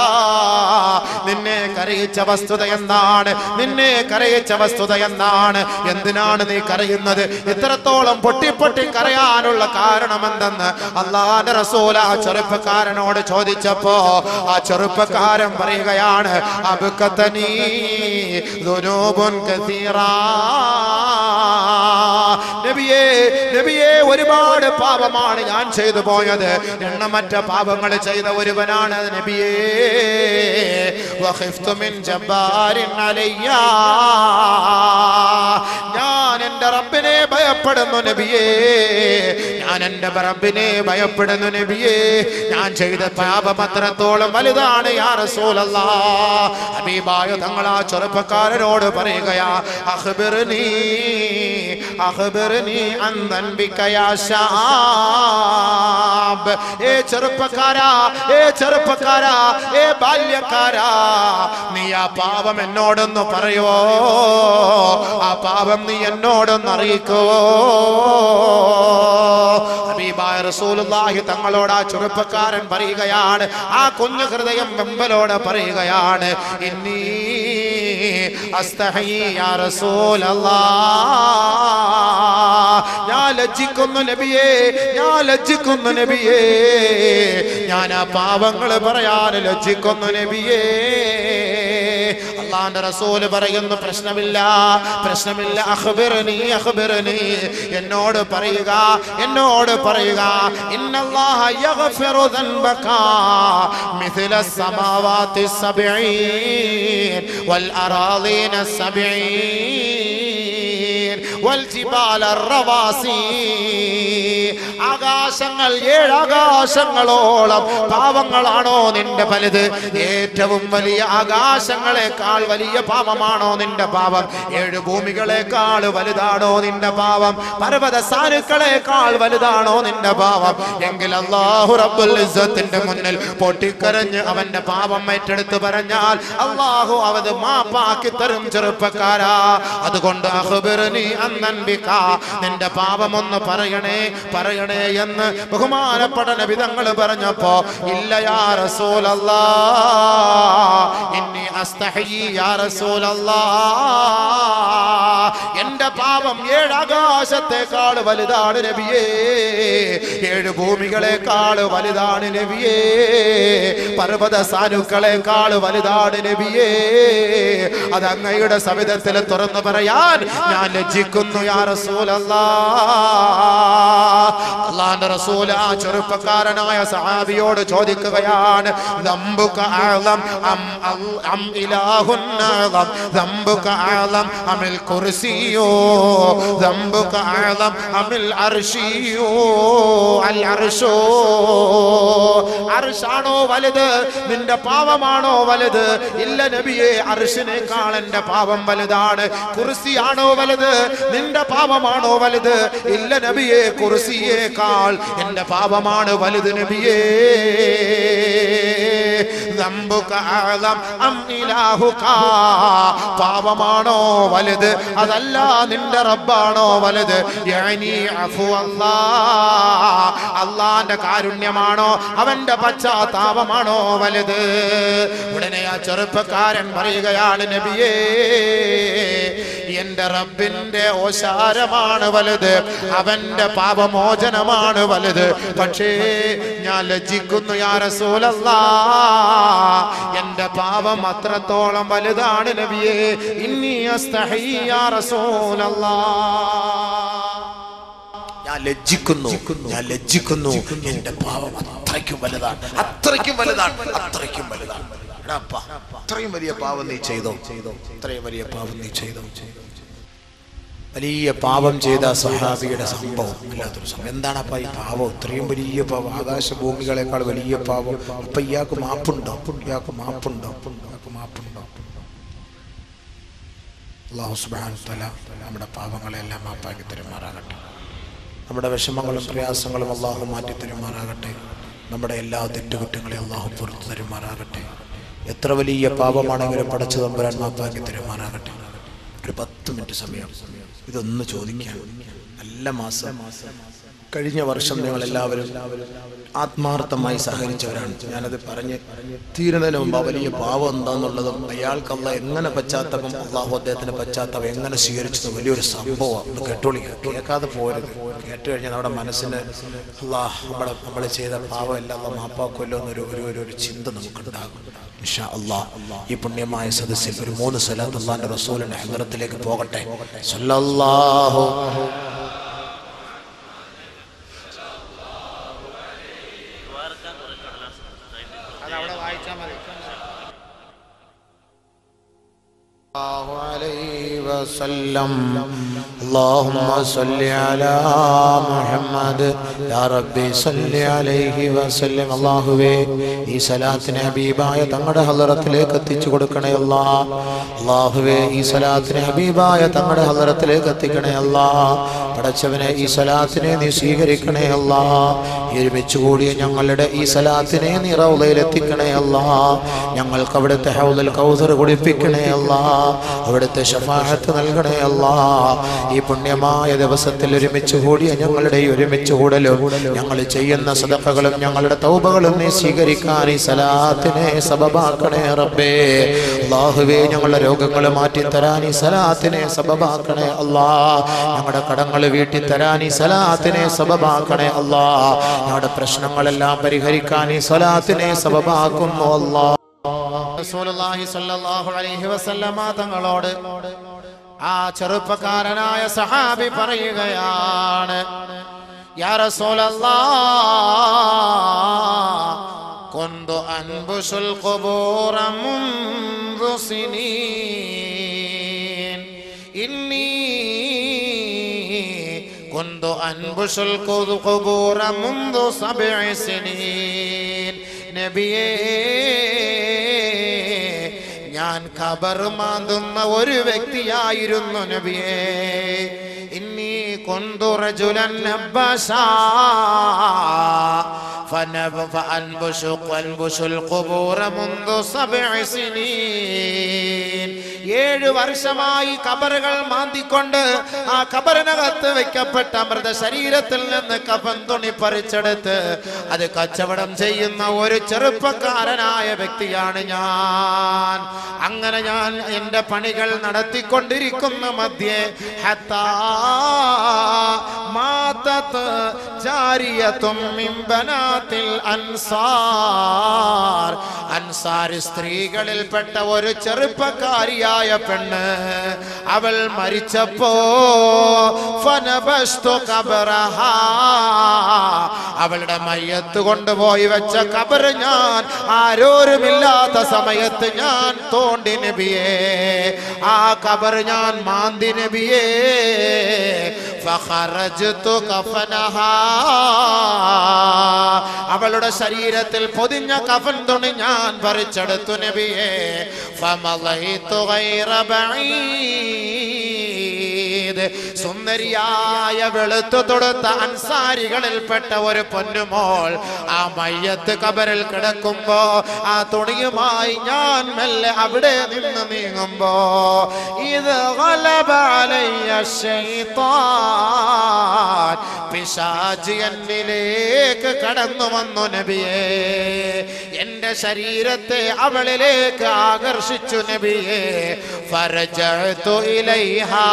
നിന്നെ കരയിച്ച വസ്തുത എന്താണ്? നിന്നെ കരയിച്ച വസ്തുത എന്താണ്? എന്തിനാണ് നീ കരയുന്നത്? ഇത്രത്തോളം പൊട്ടി കരയാനുള്ള കാരണം എന്തെന്ന് അല്ലാഹുവിന്റെ റസൂൽ ആ ചെറുപ്പക്കാരനോട് ചോദിച്ചപ്പോ ആ ചെറുപ്പക്കാരൻ പറയുകയാണ്, അബ്കതനീ ദുനൂബുൻ കസീറാ. നബിയേ നബിയേ, ഒരുപാട് പാപമാണ് ഞാൻ ചെയ്തു പോയത്, എണ്ണമറ്റ പാപങ്ങൾ ചെയ്ത ഒരുവനാണ് നബിയേ. വഖിഫ്തു മിൻ ജബ്ബാരിൻ അലയ്യാ. ഞാൻ എൻ്റെ റബ്ബിനെ ഭയപ്പെടുന്നു നബിയേ, ഞാൻ എൻ്റെ റബ്ബിനെ ഭയപ്പെടുന്നു നബിയേ. ഞാൻ ചെയ്ത പാപം അത്രത്തോളം വലുതാണ് യാ റസൂലല്ലാഹ്. ഹബീബായ തങ്ങൾ ആ ചെറുപ്പക്കാരനോട് പറയുകയാ, അഖ്ബിർനീ അൻ ദൻബിക യാ ശാബ്. ഏ ചെറുപ്പക്കാരാ, ഏ ചെറുപ്പക്കാരാ, ഏ ബാല്യക്കാരാ, നീ ആ പാപം എന്നോടൊന്ന് പറയോ, ആ പാപം നീ എന്നോടൊന്ന് അറിയിക്കോ. ഹബീബായ റസൂലുള്ളാഹി തങ്ങളോട് ആ ചെറുപ്പക്കാരൻ പറയുകയാണ്, ആ കുഞ്ഞു ഹൃദയം വെമ്പലോടെ പറയുകയാണ്, ഇന്നി അസ്തഹി യാ റസൂലല്ലാഹ്. ഞാൻ ലജ്ജിക്കുന്നു നബിയേ, ഞാൻ ലജ്ജിക്കുന്നു നബിയേ, ഞാൻ ആ പാപങ്ങൾ പറയാൻ ലജ്ജിക്കുന്നു നബിയേ. അല്ലാഹുവിന്റെ റസൂൽ പറയുന്നു, പ്രശ്നമില്ല, അഖ്ബിർനി, എന്നോട് പറയുക, ഇന്നല്ലാഹ യഗ്ഫിറു ദൻബക മിസ്ല സമാവാതി സബ്ഈൻ വൽ അറാളീന സബ്ഈൻ വൽ ജിബാല റവാസി. ആകാശങ്ങൾ, 7 ആകാശങ്ങളോളം പാപങ്ങളാണോ നിന്റെ വലുത്? ഏറ്റവും വലിയ ആകാശങ്ങളെക്കാൾ വലിയ പാപമാണോ നിന്റെ പാപം? 7 ഭൂമികളെക്കാൾ വലുതാണോ നിന്റെ പാപം? പർവ്വത സാനുക്കളെക്കാൾ വലുതാണോ നിന്റെ പാപം? എങ്കിൽ അല്ലാഹു റബ്ബുൽ ഇസ്സത്തിന്റെ മുന്നിൽ പൊട്ടിക്കരഞ്ഞ് അവന്റെ പാപം ഏറ്റെടുത്ത് പറഞ്ഞാൽ അല്ലാഹു അവത് മാപ്പാക്കി തരും ചെറുപ്പക്കാരാ. അതുകൊണ്ട് അഖ്ബിർനി അൻ ദൻബിക, നിന്റെ പാപം ഒന്ന് പറയണേ എന്ന് ബഹുമാനപ്പെട്ട നബി തങ്ങൾ പറഞ്ഞപ്പോ, ഇല്ല യാ റസൂലല്ലാഹ്, ഇന്നി അസ്തഹി യാ റസൂലല്ലാഹ്, എന്റെ പാപം 7 ആകാശത്തെക്കാൾ വലുതാണ് നബിയേ, 7 ഭൂമികളെക്കാൾ വലുതാണ് നബിയേ, പർവ്വത സാനുക്കളെക്കാൾ വലുതാണ് നബിയേ. അത് അങ്ങയുടെ സവിധത്തിൽ തുറന്നു പറയാൻ ഞാൻ ലജ്ജിക്കുന്നു യാ റസൂലല്ലാഹ്. അല്ലാഹുവിന്റെ റസൂൽ ആ ചെറുപ്പക്കാരനായ സഹാബിയോട് ചോദിക്കുകയാണ്, ദംബുക അഅ്ലം അം ഇലാഹുൻ അഅ്ലം, ദംബുക അഅ്ലം അമിൽ കുർസിയോ, ദംബുക അഅ്ലം അമിൽ അർശിയോ, അൽ അർശോ. അർശാണോ വലുത്, നിന്റെ പാവമാണോ വലുത്? ഇല്ല നബിയെ, അർശിനേക്കാൾ എന്റെ പാവം വലുതാണ്. കുർസിയാണോ വലുത്, നിന്റെ പാവമാണോ വലുത്? ഇല്ല നബിയെ, കുർസിയേക്കാൾ എന്റെ പാവമാണ് വലുത് നബിയേ. പാവമാണോ വലുത്, അതല്ല നിന്റെ റബ്ബാണോ വലുത്? അള്ളാന്റെ കാരുണ്യമാണോ, അവന്റെ പശ്ചാത്താപമാണോ വലുത്? ഉടനെ ആ ചെറുപ്പക്കാരൻ പറയുകയാണ്, നബിയേ, എന്റെ റബ്ബിന്റെ ഓശാരമാണ് വലുത്, അവന്റെ പാപമോചനമാണ് വലുത്. പക്ഷേ ഞാൻ ലജ്ജിക്കുന്നു യാ റസൂലല്ലാഹ്, എന്റെ പാപം അത്രത്തോളം വലുതാണ് നബിയേ. ഇന്നി അസ്തഹി യാ റസൂലല്ലാഹ്, ഞാൻ ലജ്ജിക്കുന്നു, എന്റെ പാപം അത്രയ്ക്കും വലുതാണ്, അത്രയ്ക്കും വലുതാണ്, അത്രയ്ക്കും വലുതാണ്. അത്രയും വലിയ പാപം നീ ചെയ്തോ, അത്രയും വലിയ പാപം നീ ചെയ്തോ. വലിയ പാപം ചെയ്ത സഹാബിയുടെ സംഭവം, അല്ലാത്തൊരു സംഭവം. എന്താണപ്പ ഈ പാപം? ഇത്രയും വലിയ പാപം, ആകാശഭൂമികളെക്കാൾ വലിയ പാപം. അപ്പൊ ഇയാൾക്ക് മാപ്പുണ്ടോ? അല്ലാഹു സുബ്ഹാനഹു വ തആല നമ്മുടെ പാപങ്ങളെല്ലാം മാപ്പാക്കി തരുമാറാകട്ടെ. നമ്മുടെ വിഷമങ്ങളും പ്രയാസങ്ങളും അല്ലാഹു മാറ്റി തരുമാറാകട്ടെ. നമ്മുടെ എല്ലാ തെറ്റുകുറ്റങ്ങളെയും അല്ലാഹു പുറത്തു തരുമാറാകട്ടെ. എത്ര വലിയ പാപമാണെങ്കിലും പടച്ചു തമ്പുരാൻ മാപ്പാക്കി തരുമാറാകട്ടെ. ഒരു 10 മിനിറ്റ് സമയം ഇതൊന്ന് ചോദിക്കാം. നല്ല മാസം, കഴിഞ്ഞ വർഷം നിങ്ങൾ എല്ലാവരും ആത്മാർത്ഥമായി സഹകരിച്ചവരാണ്. ഞാനത് പറഞ്ഞ് തീരുന്നതിന് മുമ്പ് വലിയ പാവം എന്താന്നുള്ളതും അയാൾക്ക് അള്ളാഹ് എങ്ങനെ പശ്ചാത്തലം, അള്ളാഹു അദ്ദേഹത്തിന്റെ പശ്ചാത്തലം എങ്ങനെ സ്വീകരിച്ചത് വലിയൊരു സംഭവം. കേട്ടോളി, കേൾക്കാതെ പോരുത്. കേട്ട് കഴിഞ്ഞാൽ നമ്മുടെ മനസ്സിന് അള്ളാഹ് നമ്മൾ ചെയ്ത പാവം എല്ലാം മാപ്പാക്കുമല്ലോ എന്നൊരു ചിന്ത നമുക്കുണ്ടാകും. ഇൻഷാ അല്ലാഹ് ഈ പുണ്യമായ സദസ്സിൽ ഒരു 3 സ്വലാത്ത് അള്ളാഹിന്റെ റസൂലിന്റെ ഹദ്റത്തിലേക്ക് പോകട്ടെ. സല്ലല്ലാഹു عليه وسلم. اللهم صل على محمد يا ربي صل عليه وسلم. അല്ലാഹുവേ, ഈ സലാത്തിനെ ഹബീബായ തങ്ങളുടെ ഹളറത്തിലേക്ക് എത്തിച്ചു കൊടുക്കണേ അല്ലാഹ്. അല്ലാഹുവേ, ഈ സലാത്തിനെ ഹബീബായ തങ്ങളുടെ ഹളറത്തിലേക്ക് എത്തിക്കണേ അല്ലാഹ്. പടച്ചവനെ, ഈ സലാത്തിനെ നീ സ്വീകരിക്കണേ അല്ലാഹ്. ഒരുമിച്ച് കൂടിയ ഞങ്ങളുടെ ഈ സലാത്തിനെ നീ റൗളയിൽ എത്തിക്കണേ അല്ലാഹ്. ഞങ്ങൾക്ക് അവിടുത്തെ ഹൗദുൽ കൗസർ കുടിപ്പിക്കണേ അല്ലാഹ്. അവിടുത്തെ ശഫാഅത്ത് നൽകണേ അല്ലാഹ്. ഈ പുണ്യമായ ദിവസത്തിൽ ഒരുമിച്ച് കൂടിയ ഞങ്ങളുടെ ഈ ഒരുമിച്ച് കൂടലും ഞങ്ങൾ ചെയ്യുന്ന സദഖകളും ഞങ്ങളുടെ തൗബകളും നീ സ്വീകരിക്കാൻ ഈ സലാത്തിനെ സബബാക്കണേ റബ്ബേ. അല്ലാഹുവേ, ഞങ്ങളുടെ രോഗങ്ങൾ മാറ്റി തരാൻ ഈ സലാത്തിനെ സബബാക്കണേ അല്ലാഹ്. ഞങ്ങളുടെ കടങ്ങൾ വീട്ടി തരാൻ ഈ സലാത്തിനെ സബബാക്കണേ അല്ലാഹ്. ഞങ്ങളുടെ പ്രശ്നങ്ങളെല്ലാം പരിഹരിക്കാൻ ഈ സലാത്തിനെ സബബാക്കുന്നു അല്ലാഹ്. റസൂലുള്ളാഹി സ്വല്ലല്ലാഹു അലൈഹി വസല്ലമ തങ്ങളോട് ആ ചെറുപ്പക്കാരനായ സഹാബി പറയുകയാണ്, യാ റസൂലല്ലാഹ്, കുന്തു അൻബുസുൽ ഖുബൂറ മുൻദു സിനീൻ, ഇന്നി കുന്തു അൻബുസുൽ ഖുബൂറ മുൻദു 7 സിനീൻ. നബിയേ, ഞാൻ ഖബർ മാന്തുന്ന ഒരു വ്യക്തിയായിരുന്നു നബിയേ. ഇന്നി കുന്തു റജുലൻ നബ്ബസാ ഫഅൻബുസുൽ ഖുബൂറ മുൻദു 7 സിനീൻ. 7 വർഷമായി ഖബറുകൾ മാന്തിക്കൊണ്ട് ആ ഖബറിനകത്ത് വെക്കപ്പെട്ട മൃതശരീരത്തിൽ നിന്ന് കഫൻ തുണി പറിച്ചെടുത്ത് അത് കച്ചവടം ചെയ്യുന്ന ഒരു ചെറുപ്പക്കാരനായ വ്യക്തിയാണ് ഞാൻ. അങ്ങനെ ഞാൻ എൻ്റെ പണികൾ നടത്തിക്കൊണ്ടിരിക്കുന്ന മധ്യേ ഹത്താ മാതത് ജാരിയതും മിൻ ബനാത്തിൽ അൻസാർ, അൻസാർ സ്ത്രീകളിൽപ്പെട്ട ഒരു ചെറുപ്പക്കാരിയായ പെണ്ണ്, അവൾ മരിച്ചപ്പോ ഫനബസ്തു ഖബറഹാ, അവളുടെ മയ്യത്ത് കൊണ്ടുപോയി വെച്ച ഖബർ ഞാൻ ആരോരുമില്ലാത്ത സമയത്ത് ഞാൻ തോണ്ടി നബിയേ. ആ ഖബർ ഞാൻ മാന്തി നബിയേ. ഫഖറജ്തു കഫനഹാ, അവളുടെ ശരീരത്തിൽ പൊതിഞ്ഞ കഫൻ തുണി ഞാൻ പറിച്ചെടുത്തു നബിയേ. ഫമളൈതു ഗൈറ ബഈദ്, സുന്ദരിയായ വെളുത്തു തൊടുത്ത അൻസാരികളിൽപ്പെട്ട ഒരു പൊന്നുമോൾ ആ മയ്യത്ത് ഖബറിൽ കിടക്കുമ്പോ ആ തുണിയുമായി ഞാൻ മെല്ലെ അവിടെ നിന്ന് നീങ്ങുമ്പോ ഇത് ഗലബ അലയ്യ ശൈത്താൻ, പിശാച് എന്നിലേക്ക് കടന്നു വന്നു നബിയേ. എന്റെ ശരീരത്തെ അവളിലേക്ക് ആകർഷിച്ചു നബിയേ. ഫറജഅതു ഇലൈഹാ,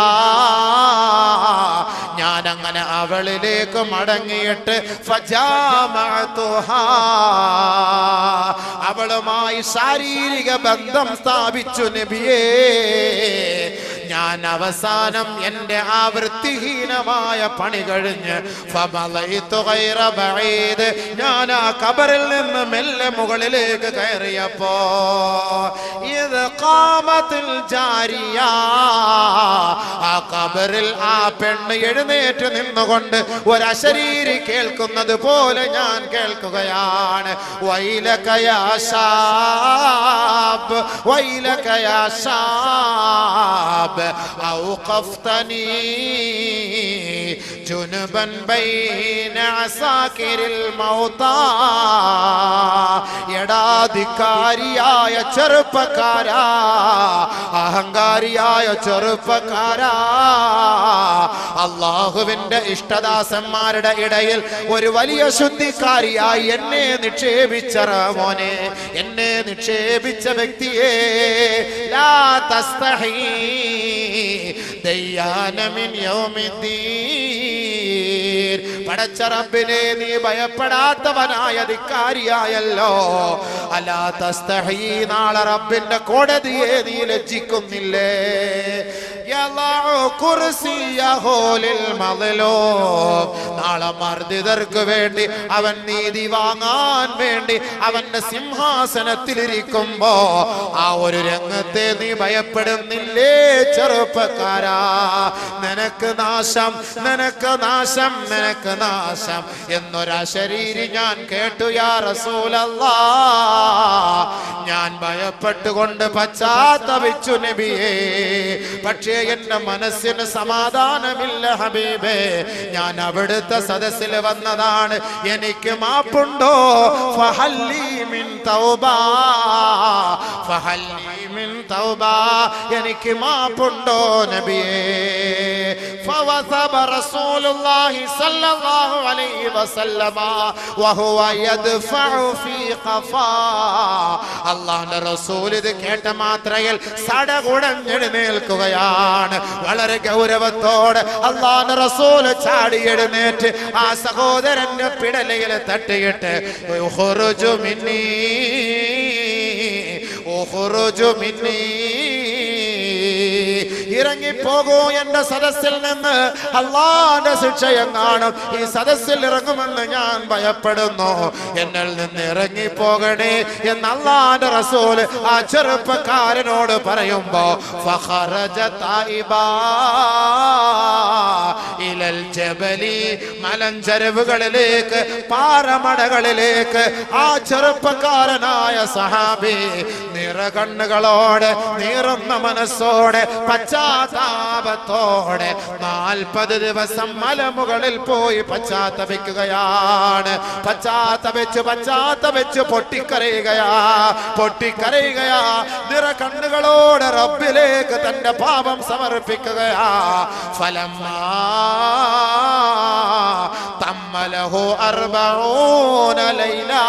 ഞാൻ അങ്ങനെ അവളിലേക്ക് മടങ്ങിയിട്ട് ഫജാമഅതുഹാ, അവളുമായി ശാരീരിക ബന്ധം സ്ഥാപിച്ചു നബിയേ. ഞാൻ അവസാനം എന്റെ ആ വൃത്തിഹീനമായ പണി കഴിഞ്ഞ് ഫമളൈതു ഗൈറ ബഈദ്, ഞാൻ ആ ഖബറിൽ നിന്ന് മെല്ലെ മുകളിലേക്ക് കയറിയപ്പോ ഇത് ഖാമത്തുൽ ജാരിയ, ആ ഖബറിൽ ആ പെണ്ണ് എഴുന്നേറ്റ് നിന്നുകൊണ്ട് ഒരു അശരീരി കേൾക്കുന്നത് പോലെ ഞാൻ കേൾക്കുകയാണ്. വൈലക യാ ശാബ്, വൈലക യാ ശാബ്, ഔഖഫ്തനി ജുനുബൻ ബൈന അസാകിരിൽ മൗതാ. എടാധികാരിയായ ചെറുപ്പക്കാരാ, അഹങ്കാരിയായ ചെറുപ്പക്കാരാ, അല്ലാഹുവിന്റെ ഇഷ്ടദാസന്മാരുടെ ഇടയിൽ ഒരു വലിയ ശുദ്ധിക്കാരിയായി എന്നെ നിക്ഷേപിച്ച മോനെ, എന്നെ നിക്ഷേപിച്ച വ്യക്തിയെ, ലാ തസ്തഹി ദയ്യാന മിൻ യൗമിദ്ദീൻ, പടച്ച റബ്ബിനെ നീ ഭയപ്പെടാത്തവനായ ധിക്കാരിയായല്ലോ. അലാ തസ്തഹി, നാളെ റബ്ബിന്റെ കോടതിയെ നീ ലജ്ജിക്കുന്നില്ലേ? നാളെ മർദിതർക്ക് വേണ്ടി അവൻ നീതി വാങ്ങാൻ വേണ്ടി അവന്റെ സിംഹാസനത്തിലിരിക്കുമ്പോ ആ ഒരു രംഗത്തെ നീ ഭയപ്പെടുന്നില്ലേ ചെറുപ്പക്കാരാ? നിനക്ക് നാശം, നിനക്ക് നാശം, നിനക്ക് നാശം എന്നൊരശരീരി ഞാൻ കേട്ടു യാ റസൂലല്ലാഹ്. ഞാൻ ഭയപ്പെട്ടുകൊണ്ട് പശ്ചാത്തപിച്ചു നബിയേ. പക്ഷേ എന്റെ മനസ്സിന് സമാധാനമില്ല ഹബീബേ. ഞാൻ അവിടുത്തെ സദസ്സിൽ വന്നതാണ്, എനിക്ക് മാപ്പുണ്ടോ? ഫഹല്ലി മിൻ തൗബാ, ഫഹല്ലി മിൻ തൗബാ, എനിക്ക് മാപ്പുണ്ടോ നബിയേ? ഫവസബ റസൂലുള്ളാഹി സ്വല്ലല്ലാഹു അലൈഹി വസല്ലമ വഹുവ യദ്ഫഉ ഫീ ഖഫാ. അല്ലാഹുവിന്റെ റസൂൽ ഇത് കേട്ട മാത്രയിൽ സടകുടഞ്ഞെഴുന്നേൽക്കുകയാണ്. വളരെ ഗൗരവത്തോടെ അല്ലാഹുവിന്റെ റസൂൽ ചാടി എഴുന്നേറ്റ് ആ സഹോദരന്റെ പിടലയിൽ തട്ടിയിട്ട് ഉഖ്റുജു മിന്നീ, ഉഖ്റുജു മിന്നീ, ഇറങ്ങിപ്പോകൂ എന്റെ സദസ്സിൽ നിന്ന്, അല്ലാഹുവിന്റെ ശിക്ഷയും കാണും. ഈ സദസ്സിൽ ഇറങ്ങുമെന്ന് ഞാൻ ഭയപ്പെടുന്നു, എന്നിൽ നിന്ന് ഇറങ്ങിപ്പോകണേ എന്ന് അല്ലാഹുവിന്റെ റസൂൽ ആ ചെറുപ്പക്കാരനോട് പറയുമ്പോ ഫഖറജ തായിബാ ഇലൽ ജബലി, മലഞ്ചെരുവുകളിലേക്ക്, പാറമടകളിലേക്ക് ആ ചെറുപ്പക്കാരനായ സഹാബി നിറകണ്ണുകളോടെ, നീറുന്ന മനസ്സോടെ, പശ്ചാത്താപത്തോടെ 40 ദിവസം മലമുകളിൽ പോയി പശ്ചാത്തപിക്കുകയാണ്. പശ്ചാത്തപിച്ചു പശ്ചാത്തപിച്ചു പൊട്ടിക്കരയുകയാ, പൊട്ടിക്കരയുകയാ. നിറകണ്ണുകളോടെ റബ്ബിലേക്ക് തന്റെ പാപം സമർപ്പിക്കുകയാ. ഫലമ്മാ തമ്മലഹു 40 ലൈലാ,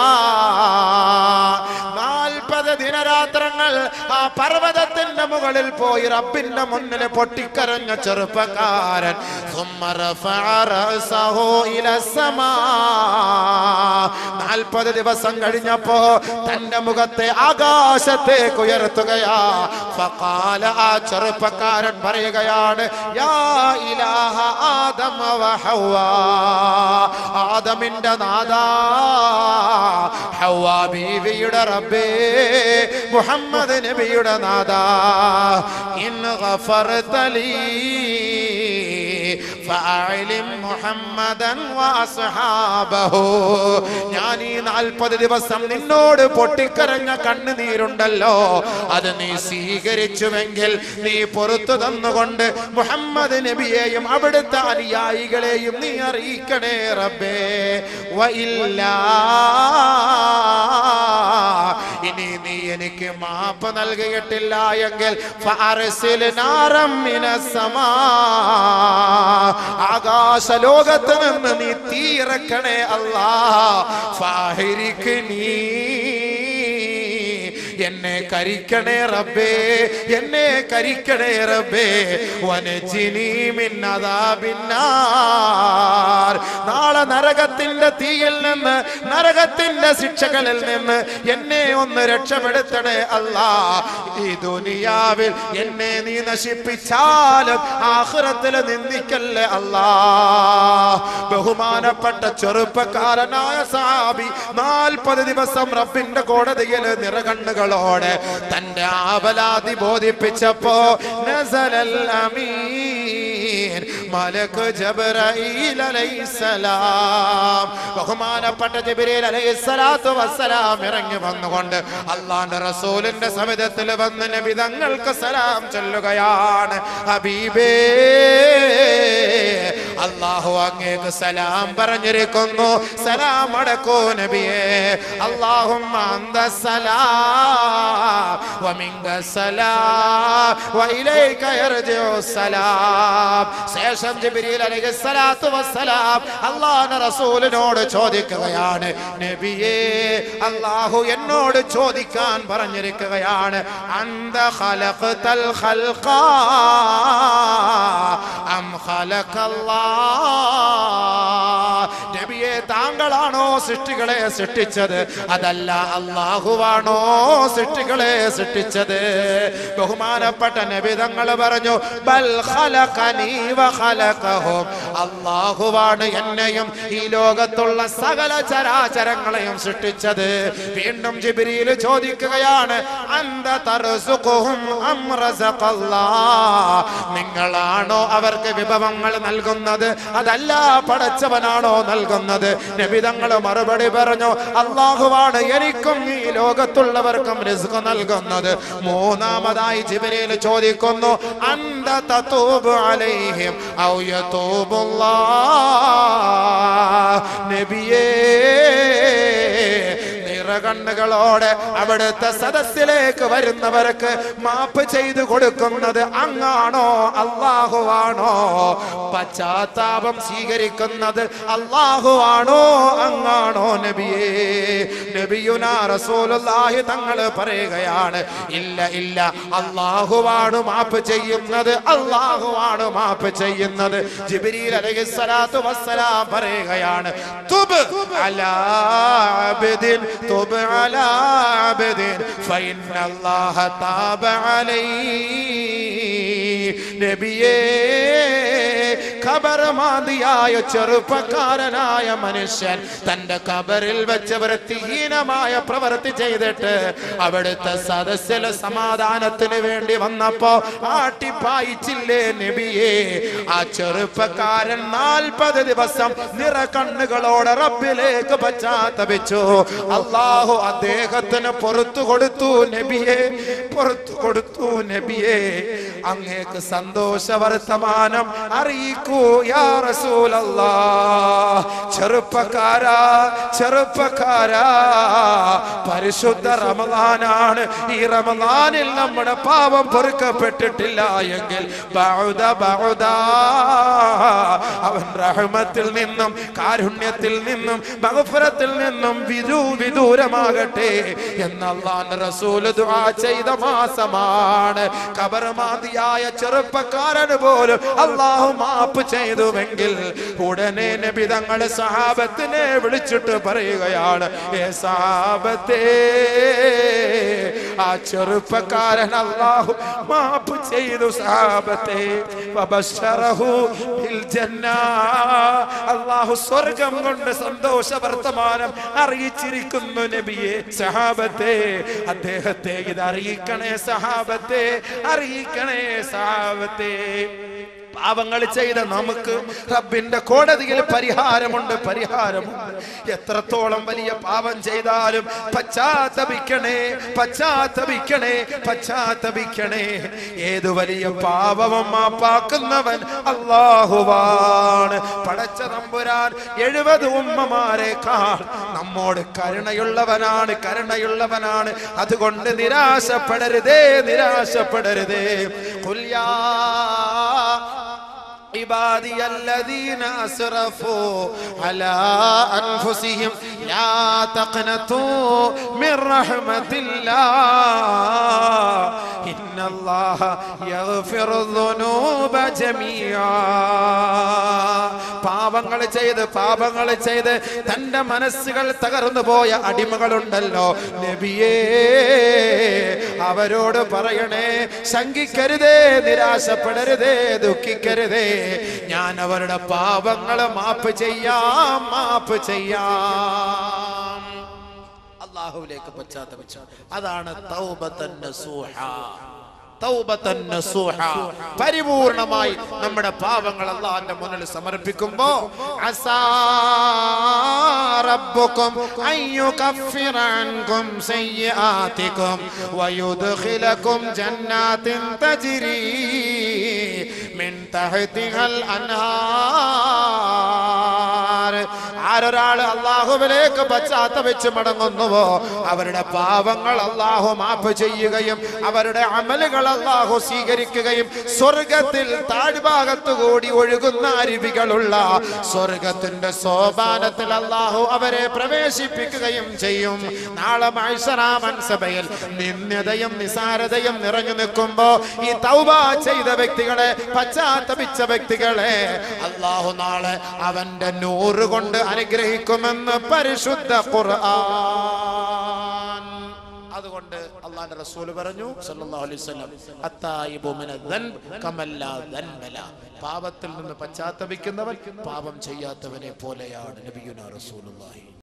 40 ദിനരാത്രങ്ങൾ ആ പർവ്വതത്തിന്റെ മുകളിൽ പോയി റബ്ബിന്റെ മുന്നിൽ പൊട്ടിക്കരഞ്ഞ ചെറുപ്പക്കാരൻ 40 ദിവസം കഴിഞ്ഞപ്പോ തന്റെ മുഖത്തെ ആകാശത്തേക്ക് ഉയർത്തുകയാ. ഫഖാല, ആ ചെറുപ്പക്കാരൻ പറയുകയാണ്, യാ ഇലാഹ ആദമ വ ഹവ്വാ, ആദമിന്റെ നാദാ, ഹവ്വാ ബീവിയുടെ റബ്ബേ, മുഹമ്മദ് നബിയുടെ നാദാ, ഇൻ ഗഫർത ലീ, ഫഅലിം മുഹമ്മദൻ വഅസ്ഹാബഹു. ഞാൻ ഈ 40 ദിവസം നിന്നോട് പൊട്ടിക്കരഞ്ഞ കണ്ണുനീരുണ്ടല്ലോ, അത് നീ സ്വീകരിച്ചുവെങ്കിൽ നീ പുറത്തു തന്നുകൊണ്ട് മുഹമ്മദ് നബിയെയും അവിടുത്തെ അനുയായികളെയും നീ അറിയിക്കണേ റബ്ബേ. വഇല്ലാ, ഇനി നീ എനിക്ക് മാപ്പ് നൽകിയിട്ടില്ല എങ്കിൽ ഫഅർസിൽ നാറം മിനസ്സമാ, ആകാശ ലോകത്ത് നിന്ന് നീ തീയിറക്കണേ അല്ലാഹ്. ഫാഹിരിക്നി, എന്നെ കരിക്കണേ റബ്ബേ, എന്നെ കരിക്കണേ റബ്ബേ. വനജിനി മിൻ അദാബിന്നാർ, നാളെ നരകത്തിന്റെ തീയിൽ നിന്ന്, നരകത്തിന്റെ ശിക്ഷകളിൽ നിന്ന് എന്നെ ഒന്ന് രക്ഷപ്പെടുത്തണേ അല്ലാഹ്. ഈ ദുനിയാവിൽ എന്നെ നീ നശിപ്പിച്ചാലും ആഖിറത്തിൽ നിന്ദിക്കല്ലേ അല്ലാഹ്. ബഹുമാനപ്പെട്ട ചെറുപ്പക്കാരനായ സഹാബി 40 ദിവസം റബ്ബിന്റെ കോടതിയിൽ നിറകണ്ണുകളോടെ തന്റെ ആവലാതി ബോധിപ്പിച്ചപ്പോ നസലൽ അമീൻ മലക് ജിബ്രീൽ അലൈഹിസ്സലാം, ബഹുമാനപ്പെട്ട ജിബ്രീൽ അലൈഹിസ്സലാത്തു വസ്സലാം ഇറങ്ങി വന്നുകൊണ്ട് അല്ലാഹുവിന്റെ റസൂലിന്റെ സവിധത്തിൽ വന്ന് നബി തങ്ങൾക്ക് സലാം ചൊല്ലുകയാണ്. ഹബീബേ, അല്ലാഹു അങ്ങേക്ക് സലാം പറഞ്ഞിരിക്കുന്നു. സലാം അടക്കൂ നബിയേ. അല്ലാഹുമ്മ അന്ത സലാം വമിൻക സലാം വഇലൈക യർജിഉ സലാം. ശേഷം ജിബ്രീൽ അലൈഹിസ്സലാത്തു വസ്സലാം അല്ലാഹുവിന്റെ റസൂലിനോട് ചോദിക്കുകയാണ്, നബിയേ, അല്ലാഹു എന്നോട് ചോദിക്കാൻ പറഞ്ഞിരിക്കുകയാണ്, അന്ത ഖലഖതൽ ഖൽഖ അം ഖലഖല്ലാഹ്. നബിയെ, താങ്കളാണോ സൃഷ്ടികളെ സൃഷ്ടിച്ചത്, അതല്ല അല്ലാഹുവാണോ സൃഷ്ടികളെ സൃഷ്ടിച്ചത്? ബഹുമാനപ്പെട്ട നബി തങ്ങൾ പറഞ്ഞു, ബൽ ഖലഖനി വ ഖലഖഹും, അല്ലാഹുവാണ് എന്നെയും ഈ ലോകത്തുള്ള സകല ചരാചരങ്ങളെയും സൃഷ്ടിച്ചത്. വീണ്ടും ജിബ്രീൽ ചോദിക്കുകയാണ്, അന്ത തർസുഖുഹും അം റസഖല്ലാഹ്, നിങ്ങളാണോ അവർക്ക് വിഭവങ്ങൾ നൽകുന്നത്, അതല്ല പടച്ചവനാണോ നൽകുന്നത്? നബി തങ്ങൾ മറുപടി പറഞ്ഞു, അല്ലാഹുവാണ് എനിക്കും ഈ ലോകത്തുള്ളവർക്കും റിസ്ക് നൽകുന്നത്. മൂന്നാമതായി ജിബ്രീൽ ചോദിക്കുന്നു, അന്ത തതൂബു അലൈഹിം ഔ യതൂബുല്ലാഹ്, നബിയേ, കണ്ണുകളോടെ അവിടുത്തെ സദസ്സിലേക്ക് വരുന്നവർക്ക് മാപ്പ് ചെയ്തു കൊടുക്കുന്നത് അങ്ങാണോ അല്ലാഹുവാണോ? പശ്ചാത്താപം സ്വീകരിക്കുന്നത് അല്ലാഹുവാണോ അങ്ങാണോ നബിയേ? നബിയുനാ റസൂലുള്ളാഹി തങ്ങൾ പറയുകയാണ്, ഇല്ല ഇല്ല, അല്ലാഹുവാണ് മാപ്പ് ചെയ്യുന്നത്, അല്ലാഹുവാണ് മാപ്പ് ചെയ്യുന്നത്. ജിബ്രീൽ അലൈഹിസ്സലാത്തു വസ്സലാം പറയുകയാണ്, തുബ് അലാ അബ്ദിൻ തുബ് അലാ അബ്ദിൻ ഫഇന്നല്ലാഹ താബ അലൈഹി. നബിയേ, ഖബർമാദിയായ ചെറുപ്പക്കാരനായ മനുഷ്യൻ തന്റെ ഖബറിൽ വെച്ച് വൃത്തിഹീനമായ പ്രവൃത്തി ചെയ്തിട്ട് അവിടുത്തെ സദസ്സിൽ സമാധാനത്തിന് വേണ്ടി വന്നപ്പോ ആട്ടിപ്പായിച്ചില്ലേ നബിയേ? ആ ചെറുപ്പക്കാരൻ 40 ദിവസം നിറകണ്ണുകളോടെ റബ്ബിലേക്ക് പശ്ചാത്തപിച്ചു. അല്ലാഹു അദ്ദേഹത്തിന് പുറത്തു കൊടുത്തു നബിയേ, പുറത്തു കൊടുത്തു നബിയേ. അങ്ങേക്ക് സന്തോഷ വർത്തമാനം അറിയിക്കൂ യാ റസൂലല്ലാഹ്. ചെറുപ്പക്കാരാ, ചെറുപ്പക്കാരാ, പരിശുദ്ധ റമദാനാണ്. ഈ റമദാനിൽ നമ്മുടെ പാപം പൊറുക്കപ്പെട്ടിട്ടില്ല എങ്കിൽ അവൻ റഹ്മത്തിൽ നിന്നും കാരുണ്യത്തിൽ നിന്നും മഗ്ഫിറത്തിൽ നിന്നും വിദൂരമാകട്ടെ എന്ന് അല്ലാഹുവിന്റെ റസൂൽ ദുആ ചെയ്ത മാസമാണ്. ഖബർമാദിയായ ചെറുപ്പക്കാരന് പോലും അല്ലാഹു മാപ്പ് ചെയ്തുവെങ്കിൽ ഉടനെ നബി തങ്ങൾ സഹാബത്തിനെ വിളിച്ചിട്ട് പറയുകയാണ്, ഏ സഹാബത്തേ, ആ ചെറുപ്പക്കാരൻ അല്ലാഹു മാപ്പ് ചെയ്തു സഹാബത്തേ. വബശറഹു ബിൽ ജന്ന, അല്ലാഹു സ്വർഗ്ഗം കൊണ്ട് സന്തോഷ വർത്തമാനം അറിയിച്ചിരിക്കുന്നു നബിയെ. സഹാബത്തേ, അദ്ദേഹത്തെ ഇത് അറിയിക്കണേ സഹാബത്തേ, അറിയിക്കണേ സഹാബത്തേ. പാപങ്ങൾ ചെയ്ത നമുക്ക് റബ്ബിന്റെ കോടതിയിൽ പരിഹാരമുണ്ട്. എത്രത്തോളം വലിയ പാപം ചെയ്താലും പശ്ചാത്തപിക്കണേ. ഏതു വലിയ പാപവും മാപ്പാക്കുന്നവൻ അല്ലാഹുവാണ്. പടച്ച തമ്പുരാൻ 70 ഉമ്മമാരെക്കാൾ നമ്മോട് കരുണയുള്ളവനാണ്. അതുകൊണ്ട് നിരാശപ്പെടരുതേ. ഖുൽ യാ عبادي الذين أسرفوا على أنفسهم لا تقنطوا من رحمة الله إن الله يغفر الذنوب جميعا. പാപങ്ങൾ ചെയ്ത് തന്റെ മനസ്സുകൾ തകർന്നു പോയ അടിമകളുണ്ടല്ലോ നബിയേ, അവരോട് പറയണേ, ശങ്കിക്കരുതേ, നിരാശപ്പെടരുതേ, ദുഃഖിക്കരുതേ. ഞാൻ അവരുടെ പാപങ്ങൾ മാപ്പ് ചെയ്യാം. അല്ലാഹുവിലേക്ക് പശ്ചാത്തപിച്ചു. അതാണ് തൗബത്തൻ നസൂഹ. പരിപൂർണമായി നമ്മുടെ പാപങ്ങൾ അല്ലാഹുവിന്റെ മുന്നിൽ സമർപ്പിക്കുമ്പോ അസാ റബ്ബുക്കും അയ്യുകഫിറ അൻകും സയ്യിആതികും വയുദ്ഖിലകും ജന്നാത്തിൻ തജ്രി മിൻ തഹ്തിഹൽ അൻഹാർ. ആരൊരാൾ അല്ലാഹുവിലേക്ക് പശ്ചാത്തപിച്ച് മടങ്ങുന്നുവോ അവരുടെ പാപങ്ങൾ അല്ലാഹു മാഫ് ചെയ്യുകയും അവരുടെ അമലുകൾ അല്ലാഹു സ്വീകരിക്കുകയും സ്വർഗത്തിൽ താഴ്ഭാഗത്തുകൂടി ഒഴുകുന്ന അരുവികളുള്ള സ്വർഗത്തിന്റെ സോപാനത്തിൽ അല്ലാഹു അവരെ പ്രവേശിപ്പിക്കുകയും ചെയ്യും. നാളെ മഹ്ശറ മൻസബയിൽ നിന്ദ്യതയും നിസാരതയും നിറഞ്ഞു നിൽക്കുമ്പോ ഈ തൗബ ചെയ്ത വ്യക്തികളെ, പശ്ചാത്തപിച്ച വ്യക്തികളെ അല്ലാഹു നാളെ അവന്റെ നൂറ് കൊണ്ട് അനുഗ്രഹിക്കുമെന്ന് പരിശുദ്ധ ഖുർആൻ. അതുകൊണ്ട് അല്ലാഹുവിന്റെ റസൂൽ പറഞ്ഞു സല്ലല്ലാഹു അലൈഹി വസല്ലം, അത്തായിബു മിനദ്ദൻബ് കമല്ലാ ദൻബല. പാപത്തിൽ നിന്ന് പശ്ചാത്തപിക്കുന്നവൻ പാപം ചെയ്യാത്തവനെ പോലെയാണ് നബിയുനാ റസൂലുള്ളാഹി.